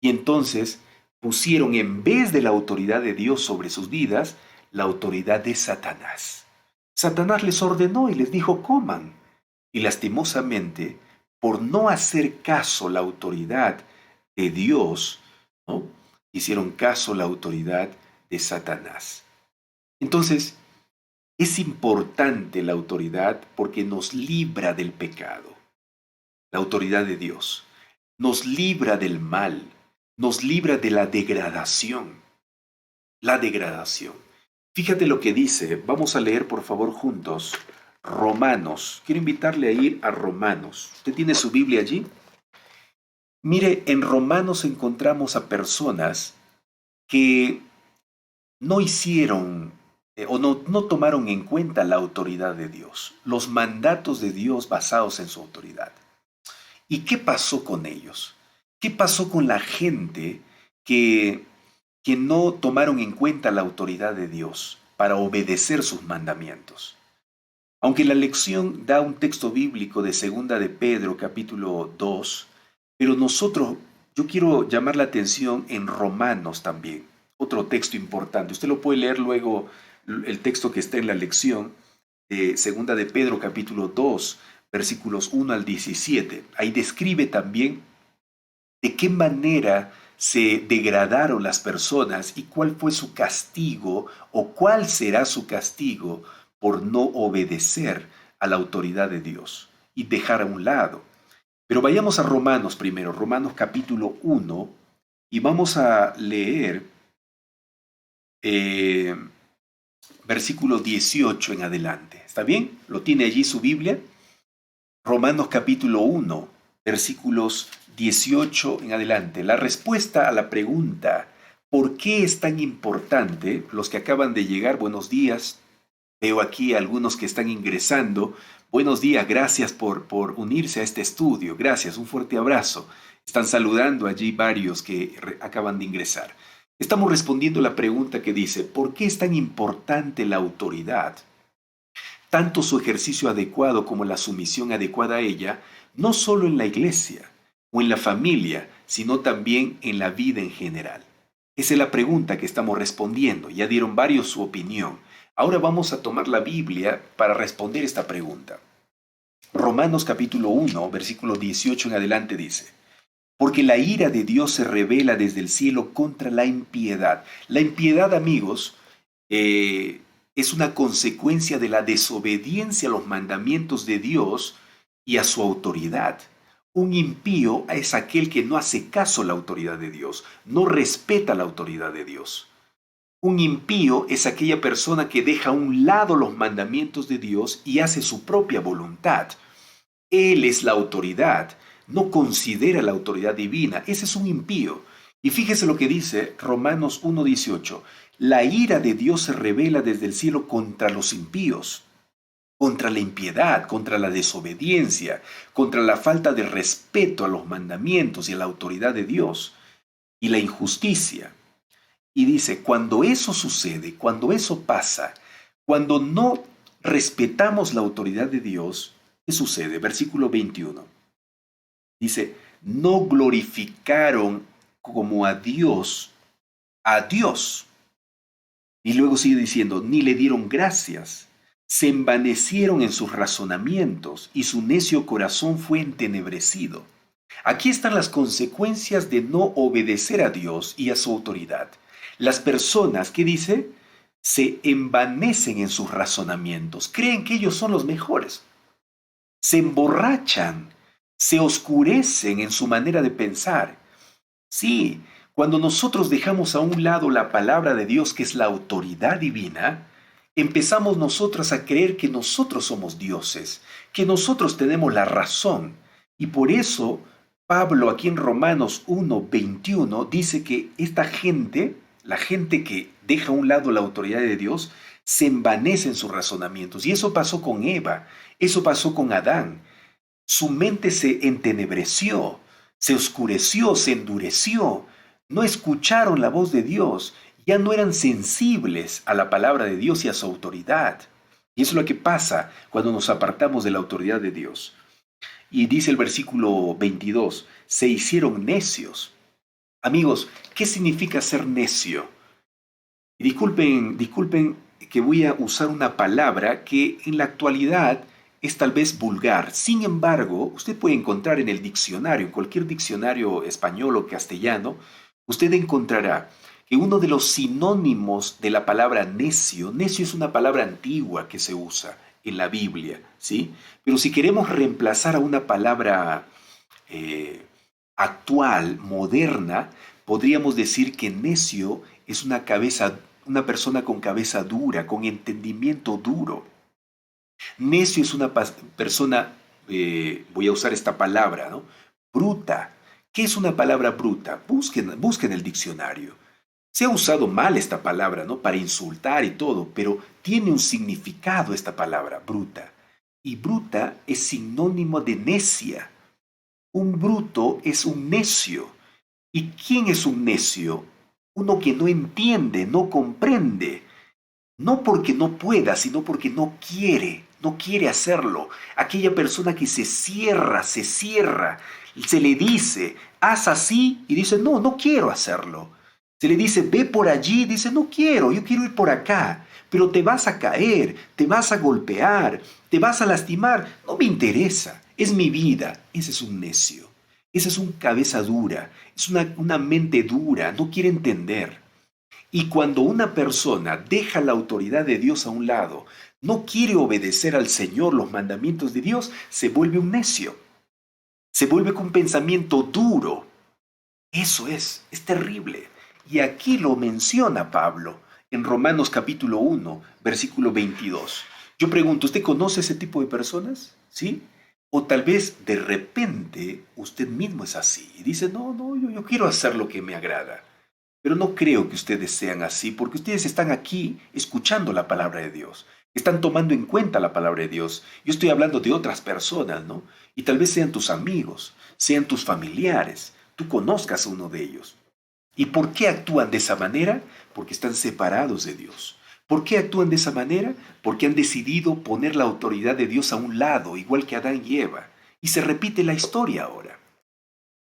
Y entonces pusieron en vez de la autoridad de Dios sobre sus vidas, la autoridad de Satanás. Satanás les ordenó y les dijo, coman. Y lastimosamente, por no hacer caso la autoridad de Dios, ¿no? Hicieron caso la autoridad de Satanás. Entonces, es importante la autoridad porque nos libra del pecado. La autoridad de Dios nos libra del mal, nos libra de la degradación. La degradación. Fíjate lo que dice, vamos a leer por favor juntos, Romanos. Quiero invitarle a ir a Romanos. ¿Usted tiene su Biblia allí? Mire, en Romanos encontramos a personas que no hicieron o no tomaron en cuenta la autoridad de Dios, los mandatos de Dios basados en su autoridad. ¿Y qué pasó con ellos? ¿Qué pasó con la gente que no tomaron en cuenta la autoridad de Dios para obedecer sus mandamientos? Aunque la lección da un texto bíblico de 2 de Pedro, capítulo 2, pero yo quiero llamar la atención en Romanos también, otro texto importante. Usted lo puede leer luego, el texto que está en la lección de 2 de Pedro, capítulo 2, versículos 1 al 17. Ahí describe también de qué manera se degradaron las personas y cuál fue su castigo o cuál será su castigo por no obedecer a la autoridad de Dios y dejar a un lado. Pero vayamos a Romanos primero, Romanos capítulo 1, y vamos a leer versículo 18 en adelante. ¿Está bien? ¿Lo tiene allí su Biblia? Romanos capítulo 1, versículos 18 en adelante. La respuesta a la pregunta, ¿por qué es tan importante? Los que acaban de llegar, buenos días. Veo aquí a algunos que están ingresando. Buenos días, gracias por unirse a este estudio. Gracias, un fuerte abrazo. Están saludando allí varios que acaban de ingresar. Estamos respondiendo la pregunta que dice, ¿por qué es tan importante la autoridad? Tanto su ejercicio adecuado como la sumisión adecuada a ella, no solo en la iglesia o en la familia, sino también en la vida en general. Esa es la pregunta que estamos respondiendo. Ya dieron varios su opinión. Ahora vamos a tomar la Biblia para responder esta pregunta. Romanos capítulo 1, versículo 18 en adelante dice, porque la ira de Dios se revela desde el cielo contra la impiedad. La impiedad, amigos, es una consecuencia de la desobediencia a los mandamientos de Dios y a su autoridad. Un impío es aquel que no hace caso a la autoridad de Dios, no respeta la autoridad de Dios. Un impío es aquella persona que deja a un lado los mandamientos de Dios y hace su propia voluntad. Él es la autoridad, no considera la autoridad divina. Ese es un impío. Y fíjese lo que dice Romanos 1:18. La ira de Dios se revela desde el cielo contra los impíos, contra la impiedad, contra la desobediencia, contra la falta de respeto a los mandamientos y a la autoridad de Dios y la injusticia. Y dice, cuando eso sucede, cuando eso pasa, cuando no respetamos la autoridad de Dios, ¿qué sucede? Versículo 21. Dice, no glorificaron como a Dios. Y luego sigue diciendo, ni le dieron gracias. Se envanecieron en sus razonamientos y su necio corazón fue entenebrecido. Aquí están las consecuencias de no obedecer a Dios y a su autoridad. Las personas, ¿qué dice? Se envanecen en sus razonamientos, creen que ellos son los mejores. Se emborrachan, se oscurecen en su manera de pensar. Sí, cuando nosotros dejamos a un lado la palabra de Dios, que es la autoridad divina, empezamos nosotros a creer que nosotros somos dioses, que nosotros tenemos la razón. Y por eso Pablo aquí en Romanos 1:21 dice que esta gente, la gente que deja a un lado la autoridad de Dios, se envanece en sus razonamientos. Y eso pasó con Eva, eso pasó con Adán. Su mente se entenebreció, se oscureció, se endureció. No escucharon la voz de Dios, ya no eran sensibles a la palabra de Dios y a su autoridad. Y eso es lo que pasa cuando nos apartamos de la autoridad de Dios. Y dice el versículo 22, se hicieron necios. Amigos, ¿qué significa ser necio? Y disculpen que voy a usar una palabra que en la actualidad es tal vez vulgar. Sin embargo, usted puede encontrar en el diccionario, en cualquier diccionario español o castellano, usted encontrará que uno de los sinónimos de la palabra necio es una palabra antigua que se usa en la Biblia, ¿sí? Pero si queremos reemplazar a una palabra actual, moderna, podríamos decir que necio es una persona con cabeza dura, con entendimiento duro. Necio es una persona, voy a usar esta palabra, ¿no? Bruta. ¿Qué es una palabra bruta? Busquen el diccionario. Se ha usado mal esta palabra, ¿no? Para insultar y todo, pero tiene un significado esta palabra, bruta. Y bruta es sinónimo de necia. Un bruto es un necio. ¿Y quién es un necio? Uno que no entiende, no comprende. No porque no pueda, sino porque no quiere hacerlo. Aquella persona que se cierra, se le dice, haz así, y dice, no quiero hacerlo. Se le dice, ve por allí, dice, no quiero, yo quiero ir por acá, pero te vas a caer, te vas a golpear, te vas a lastimar, no me interesa, es mi vida. Ese es un necio, ese es un cabeza dura, es una mente dura, no quiere entender. Y cuando una persona deja la autoridad de Dios a un lado, no quiere obedecer al Señor, los mandamientos de Dios, se vuelve un necio. Se vuelve con un pensamiento duro. Eso es terrible. Y aquí lo menciona Pablo en Romanos capítulo 1, versículo 22. Yo pregunto, ¿usted conoce ese tipo de personas? ¿Sí? O tal vez de repente usted mismo es así y dice, yo quiero hacer lo que me agrada. Pero no creo que ustedes sean así, porque ustedes están aquí escuchando la palabra de Dios. Están tomando en cuenta la palabra de Dios. Yo estoy hablando de otras personas, ¿no? Y tal vez sean tus amigos, sean tus familiares. Tú conozcas a uno de ellos. ¿Y por qué actúan de esa manera? Porque están separados de Dios. ¿Por qué actúan de esa manera? Porque han decidido poner la autoridad de Dios a un lado, igual que Adán y Eva. Y se repite la historia ahora.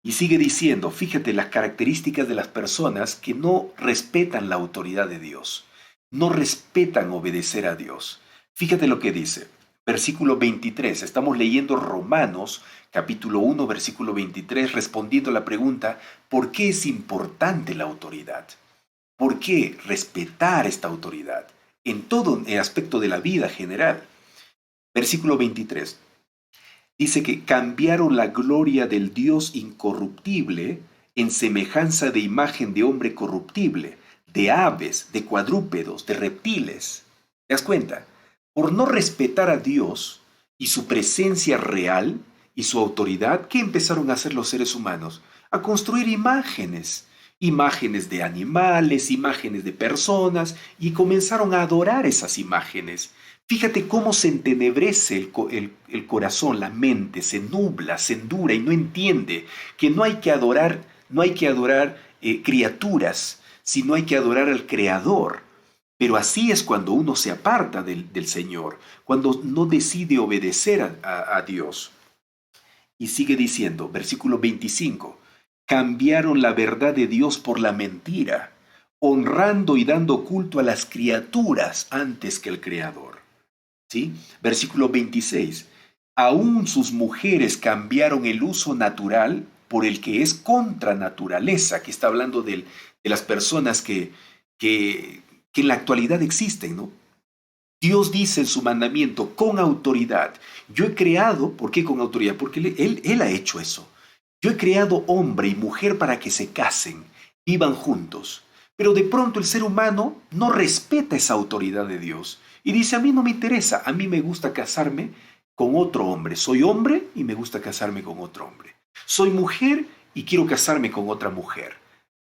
Y sigue diciendo, fíjate las características de las personas que no respetan la autoridad de Dios, no respetan obedecer a Dios. Fíjate lo que dice, versículo 23, estamos leyendo Romanos, capítulo 1, versículo 23, respondiendo a la pregunta, ¿por qué es importante la autoridad? ¿Por qué respetar esta autoridad? En todo el aspecto de la vida general. Versículo 23. Dice que cambiaron la gloria del Dios incorruptible en semejanza de imagen de hombre corruptible, de aves, de cuadrúpedos, de reptiles. ¿Te das cuenta? Por no respetar a Dios y su presencia real y su autoridad, ¿qué empezaron a hacer los seres humanos? A construir imágenes. Imágenes de animales, imágenes de personas, y comenzaron a adorar esas imágenes. Fíjate cómo se entenebrece el corazón, la mente, se nubla, se endura y no entiende que no hay que adorar, criaturas, sino hay que adorar al Creador. Pero así es cuando uno se aparta del Señor, cuando no decide obedecer a Dios. Y sigue diciendo, versículo 25, cambiaron la verdad de Dios por la mentira, honrando y dando culto a las criaturas antes que al Creador. ¿Sí? Versículo 26. Aún sus mujeres cambiaron el uso natural por el que es contra naturaleza, que está hablando de las personas que en la actualidad existen, ¿no? Dios dice en su mandamiento, con autoridad. Yo he creado, ¿por qué con autoridad? Porque Él ha hecho eso. Yo he creado hombre y mujer para que se casen, vivan juntos. Pero de pronto el ser humano no respeta esa autoridad de Dios. Y dice, a mí no me interesa, a mí me gusta casarme con otro hombre. Soy hombre y me gusta casarme con otro hombre. Soy mujer y quiero casarme con otra mujer.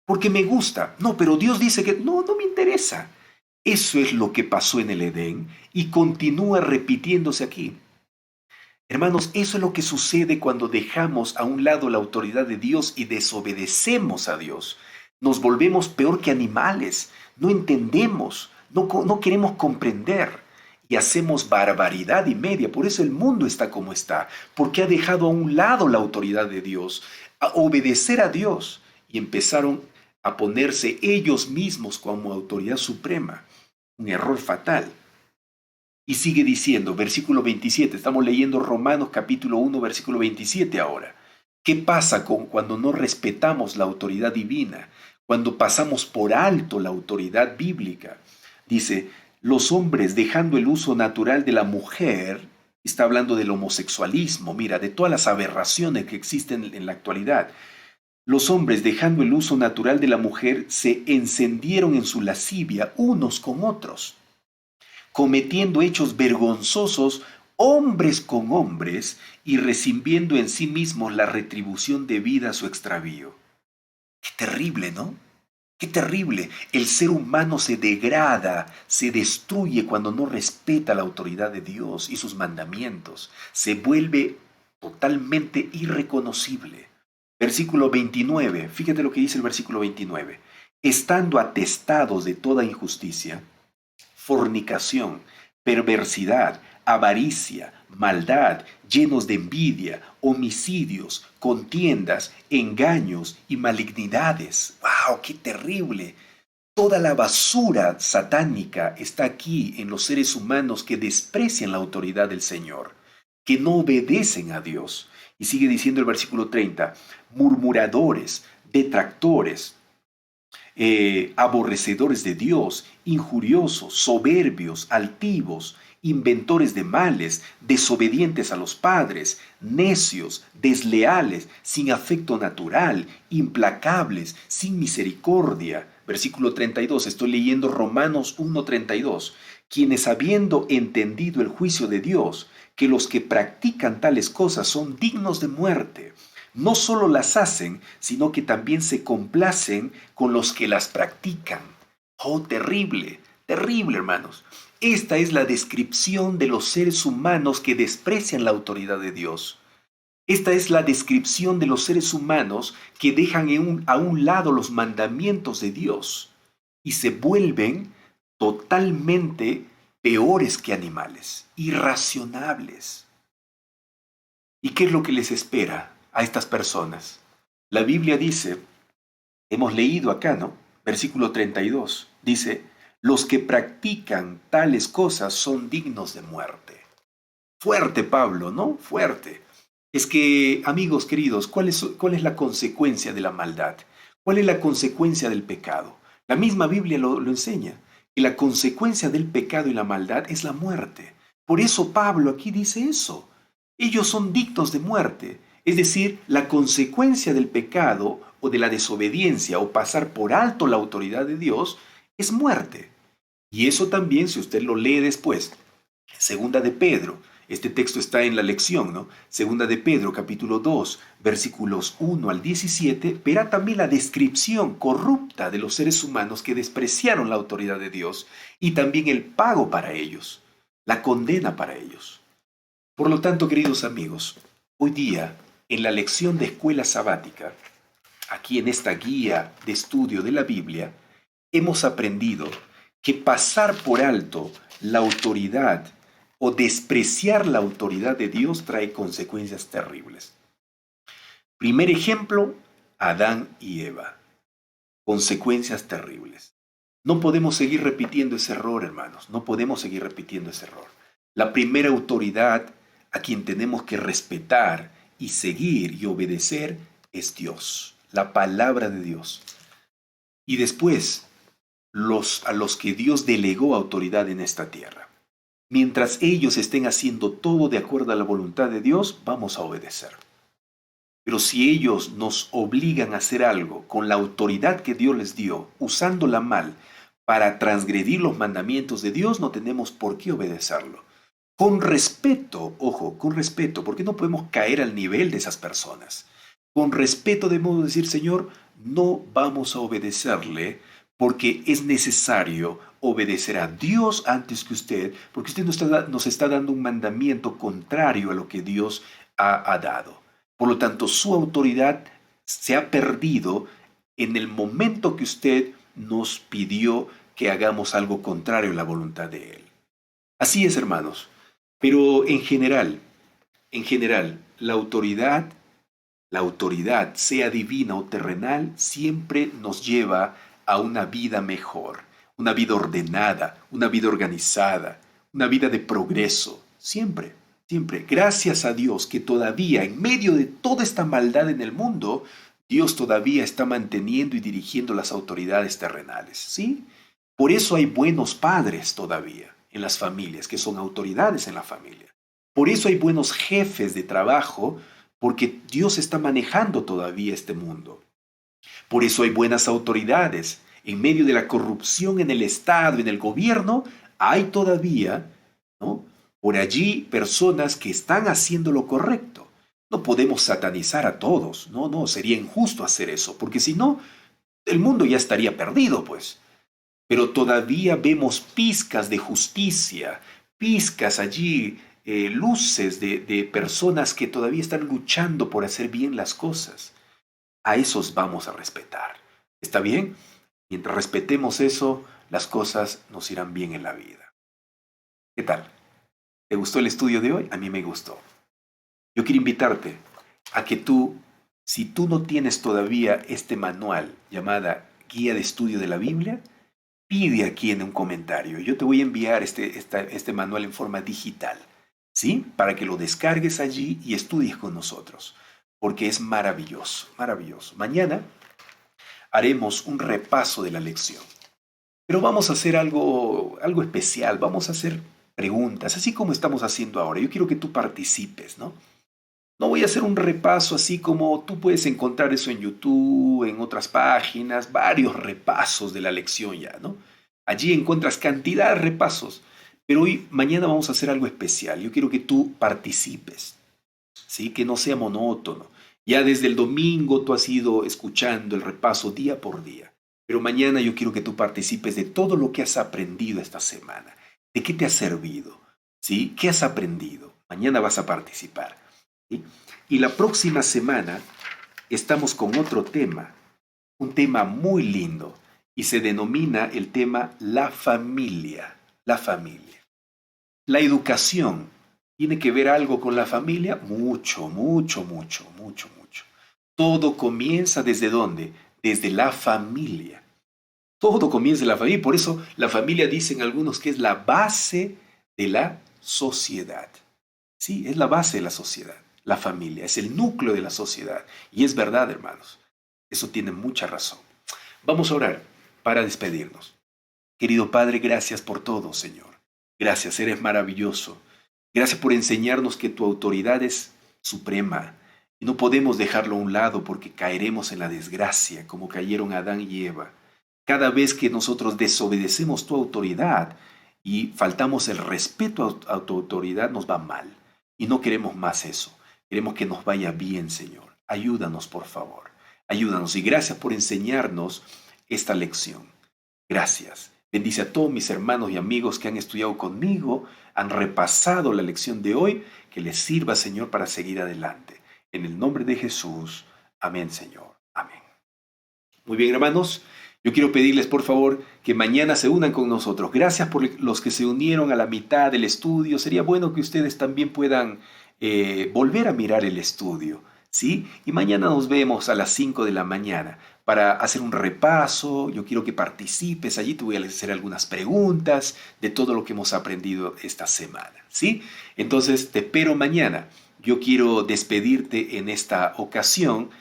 Porque me gusta. No, pero Dios dice que no me interesa. Eso es lo que pasó en el Edén y continúa repitiéndose aquí. Hermanos, eso es lo que sucede cuando dejamos a un lado la autoridad de Dios y desobedecemos a Dios. Nos volvemos peor que animales. No entendemos. No queremos comprender y hacemos barbaridad y media. Por eso el mundo está como está, porque ha dejado a un lado la autoridad de Dios, a obedecer a Dios y empezaron a ponerse ellos mismos como autoridad suprema. Un error fatal. Y sigue diciendo, versículo 27, estamos leyendo Romanos capítulo 1, versículo 27 ahora. ¿Qué pasa cuando no respetamos la autoridad divina? Cuando pasamos por alto la autoridad bíblica. Dice, los hombres dejando el uso natural de la mujer, está hablando del homosexualismo, mira, de todas las aberraciones que existen en la actualidad. Los hombres dejando el uso natural de la mujer se encendieron en su lascivia unos con otros, cometiendo hechos vergonzosos hombres con hombres y recibiendo en sí mismos la retribución debida a su extravío. Qué terrible, ¿no? Qué terrible. El ser humano se degrada, se destruye cuando no respeta la autoridad de Dios y sus mandamientos. Se vuelve totalmente irreconocible. Versículo 29. Fíjate lo que dice el versículo 29. Estando atestados de toda injusticia, fornicación, perversidad, avaricia, maldad, llenos de envidia, homicidios, contiendas, engaños y malignidades. ¡Wow! ¡Qué terrible! Toda la basura satánica está aquí en los seres humanos que desprecian la autoridad del Señor, que no obedecen a Dios. Y sigue diciendo el versículo 30, murmuradores, detractores, aborrecedores de Dios, injuriosos, soberbios, altivos, inventores de males, desobedientes a los padres, necios, desleales, sin afecto natural, implacables, sin misericordia. Versículo 32, estoy leyendo Romanos 1:32, quienes habiendo entendido el juicio de Dios, que los que practican tales cosas son dignos de muerte, no solo las hacen, sino que también se complacen con los que las practican. ¡Oh, terrible! Terrible, hermanos. Esta es la descripción de los seres humanos que desprecian la autoridad de Dios. Esta es la descripción de los seres humanos que dejan a un lado los mandamientos de Dios y se vuelven totalmente peores que animales, irracionables. ¿Y qué es lo que les espera a estas personas? La Biblia dice, hemos leído acá, ¿no? Versículo 32, dice, los que practican tales cosas son dignos de muerte. Fuerte, Pablo, ¿no? Fuerte. Es que, amigos queridos, ¿cuál es la consecuencia de la maldad? ¿Cuál es la consecuencia del pecado? La misma Biblia lo enseña, que la consecuencia del pecado y la maldad es la muerte. Por eso Pablo aquí dice eso. Ellos son dignos de muerte. Es decir, la consecuencia del pecado o de la desobediencia o pasar por alto la autoridad de Dios es muerte. Y eso también, si usted lo lee después, Segunda de Pedro, este texto está en la lección, ¿no? Segunda de Pedro, capítulo 2, versículos 1 al 17, verá también la descripción corrupta de los seres humanos que despreciaron la autoridad de Dios y también el pago para ellos, la condena para ellos. Por lo tanto, queridos amigos, hoy día, en la lección de escuela sabática, aquí en esta guía de estudio de la Biblia, hemos aprendido que pasar por alto la autoridad o despreciar la autoridad de Dios trae consecuencias terribles. Primer ejemplo, Adán y Eva. Consecuencias terribles. No podemos seguir repitiendo ese error, hermanos. No podemos seguir repitiendo ese error. La primera autoridad a quien tenemos que respetar y seguir y obedecer es Dios, la palabra de Dios. Y después, a los que Dios delegó autoridad en esta tierra. Mientras ellos estén haciendo todo de acuerdo a la voluntad de Dios, vamos a obedecer. Pero si ellos nos obligan a hacer algo con la autoridad que Dios les dio, usándola mal para transgredir los mandamientos de Dios, no tenemos por qué obedecerlo. Con respeto, ojo, con respeto, porque no podemos caer al nivel de esas personas. Con respeto de modo de decir, Señor, no vamos a obedecerle porque es necesario obedecer a Dios antes que usted, porque usted nos está dando un mandamiento contrario a lo que Dios ha dado. Por lo tanto, su autoridad se ha perdido en el momento que usted nos pidió que hagamos algo contrario a la voluntad de Él. Así es, hermanos. Pero en general, la autoridad, sea divina o terrenal, siempre nos lleva a una vida mejor, una vida ordenada, una vida organizada, una vida de progreso. Siempre, siempre. Gracias a Dios que todavía, en medio de toda esta maldad en el mundo, Dios todavía está manteniendo y dirigiendo las autoridades terrenales, ¿sí? Por eso hay buenos padres todavía en las familias, que son autoridades en la familia. Por eso hay buenos jefes de trabajo, porque Dios está manejando todavía este mundo. Por eso hay buenas autoridades. En medio de la corrupción en el Estado, en el gobierno, hay todavía, ¿no?, por allí personas que están haciendo lo correcto. No podemos satanizar a todos. No, sería injusto hacer eso, porque si no, el mundo ya estaría perdido, pues. Pero todavía vemos pizcas de justicia, pizcas allí, luces de personas que todavía están luchando por hacer bien las cosas. A esos vamos a respetar. ¿Está bien? Mientras respetemos eso, las cosas nos irán bien en la vida. ¿Qué tal? ¿Te gustó el estudio de hoy? A mí me gustó. Yo quiero invitarte a que tú, si tú no tienes todavía este manual llamada Guía de Estudio de la Biblia, pide aquí en un comentario. Yo te voy a enviar este manual en forma digital, ¿sí? Para que lo descargues allí y estudies con nosotros, porque es maravilloso, maravilloso. Mañana haremos un repaso de la lección, pero vamos a hacer algo especial. Vamos a hacer preguntas, así como estamos haciendo ahora. Yo quiero que tú participes, ¿no? No voy a hacer un repaso así como tú puedes encontrar eso en YouTube, en otras páginas, varios repasos de la lección ya, ¿no? Allí encuentras cantidad de repasos, pero mañana vamos a hacer algo especial. Yo quiero que tú participes, ¿sí? Que no sea monótono. Ya desde el domingo tú has ido escuchando el repaso día por día, pero mañana yo quiero que tú participes de todo lo que has aprendido esta semana. ¿De qué te ha servido? ¿Sí? ¿Qué has aprendido? Mañana vas a participar. ¿sí? Y la próxima semana estamos con otro tema, un tema muy lindo, y se denomina el tema la familia. La familia. La educación tiene que ver algo con la familia, mucho, mucho, mucho, mucho, mucho. Todo comienza ¿desde dónde? Desde la familia. Todo comienza en la familia, por eso la familia dicen algunos que es la base de la sociedad. Sí, es la base de la sociedad, la familia, es el núcleo de la sociedad. Y es verdad, hermanos, eso tiene mucha razón. Vamos a orar para despedirnos. Querido Padre, gracias por todo, Señor. Gracias, eres maravilloso. Gracias por enseñarnos que tu autoridad es suprema y no podemos dejarlo a un lado porque caeremos en la desgracia como cayeron Adán y Eva. Cada vez que nosotros desobedecemos tu autoridad y faltamos el respeto a tu autoridad, nos va mal. Y no queremos más eso. Queremos que nos vaya bien, Señor. Ayúdanos, por favor. Ayúdanos y gracias por enseñarnos esta lección. Gracias. Bendice a todos mis hermanos y amigos que han estudiado conmigo, han repasado la lección de hoy, que les sirva, Señor, para seguir adelante. En el nombre de Jesús. Amén, Señor. Amén. Muy bien, hermanos. Yo quiero pedirles, por favor, que mañana se unan con nosotros. Gracias por los que se unieron a la mitad del estudio. Sería bueno que ustedes también puedan volver a mirar el estudio, ¿sí? Y mañana nos vemos a las 5 de la mañana para hacer un repaso. Yo quiero que participes. Allí te voy a hacer algunas preguntas de todo lo que hemos aprendido esta semana, ¿sí? Entonces, te espero mañana. Yo quiero despedirte en esta ocasión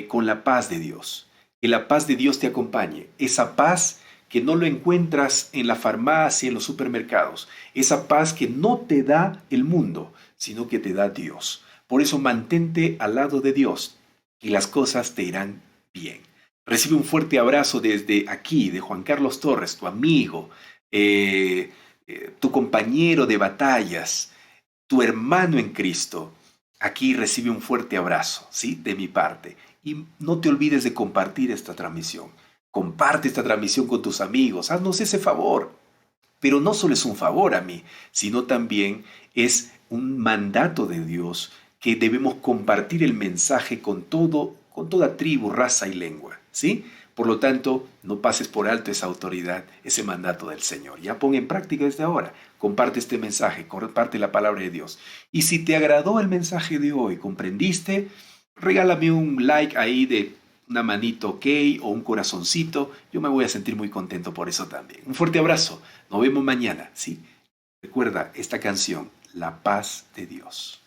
con la paz de Dios. Que la paz de Dios te acompañe. Esa paz que no lo encuentras en la farmacia, en los supermercados. Esa paz que no te da el mundo, sino que te da Dios. Por eso mantente al lado de Dios y las cosas te irán bien. Recibe un fuerte abrazo desde aquí, de Juan Carlos Torres, tu amigo, tu compañero de batallas, tu hermano en Cristo. Aquí recibe un fuerte abrazo, ¿sí? De mi parte. Y no te olvides de compartir esta transmisión. Comparte esta transmisión con tus amigos. Haznos ese favor. Pero no solo es un favor a mí, sino también es un mandato de Dios que debemos compartir el mensaje con toda tribu, raza y lengua, ¿sí? Por lo tanto, no pases por alto esa autoridad, ese mandato del Señor. Ya pon en práctica desde ahora. Comparte este mensaje, comparte la palabra de Dios. Y si te agradó el mensaje de hoy, comprendiste, regálame un like ahí de una manito ok o un corazoncito. Yo me voy a sentir muy contento por eso también. Un fuerte abrazo. Nos vemos mañana, ¿sí? Recuerda esta canción, La Paz de Dios.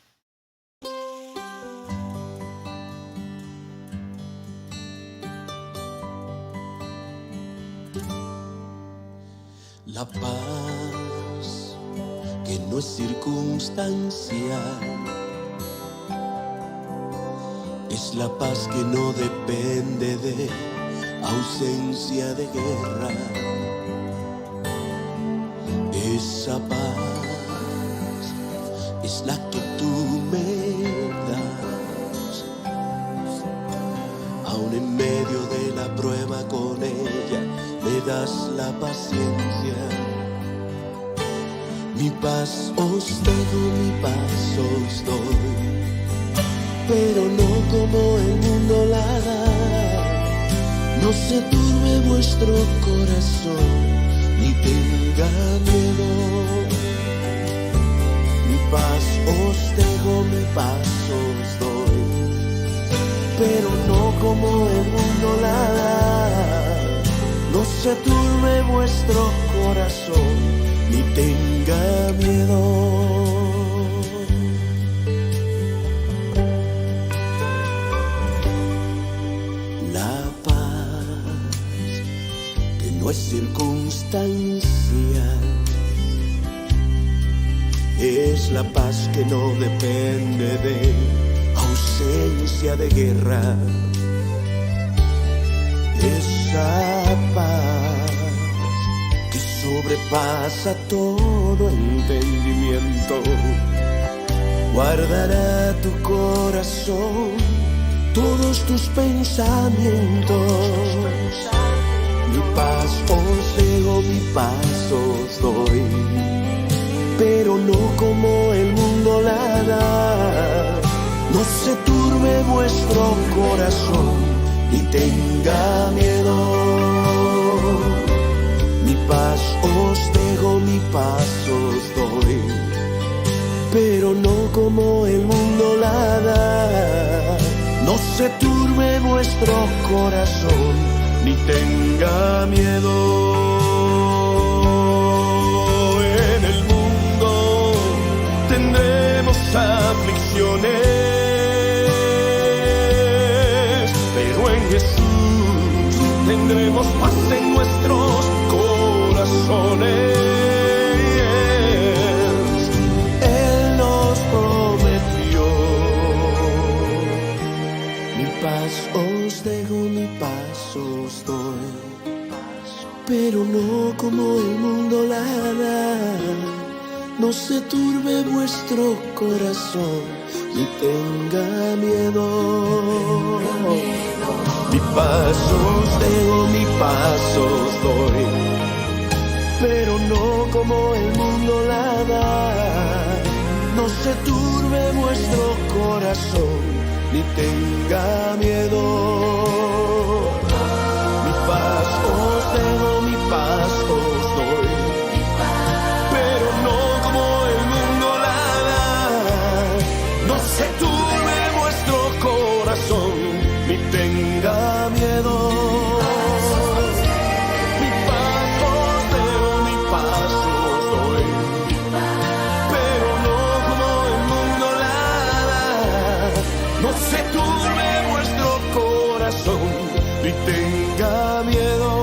La paz que no es circunstancial, es la paz que no depende de ausencia de guerra. Esa paz es la que tú me das, aún en medio de la prueba con ella me das la paciencia. Mi paz os dejo, mi paz os doy, pero no como el mundo la da. No se turbe vuestro corazón, ni tenga miedo. Mi paz os dejo, mi paz os doy, pero no como el mundo la da. No se turbe vuestro corazón, ni tenga miedo. La paz que no es circunstancial, es la paz que no depende de ausencia de guerra. Esa paz que sobrepasa todo entendimiento, guardará tu corazón, todos tus pensamientos. Mi paz os dejo, mi paz os doy, pero no como el mundo la da. se turbe vuestro corazón, ni tenga miedo. Mi paz os dejo, mi paz os doy, pero no como el mundo la da. No se turbe vuestro corazón, ni tenga miedo. En el mundo tendremos aflicciones, pero en Jesús tendremos paz en nuestros corazones. Él nos prometió: mi paz os dejo, mi paz os doy, pero no como el mundo la da. No se turbe vuestro corazón, ni tenga miedo. Mi paz os dejo, mi paz os doy, pero no como el mundo la da. No se turbe vuestro corazón, ni tenga miedo. Mi paz os dejo, mi paz os doy, pero no como el mundo la da. No se turbe vuestro corazón, ni tenga miedo. Mi paz os dejo, mi paz os doy, pero no como el mundo la da. No se turbe vuestro corazón, ni tenga miedo.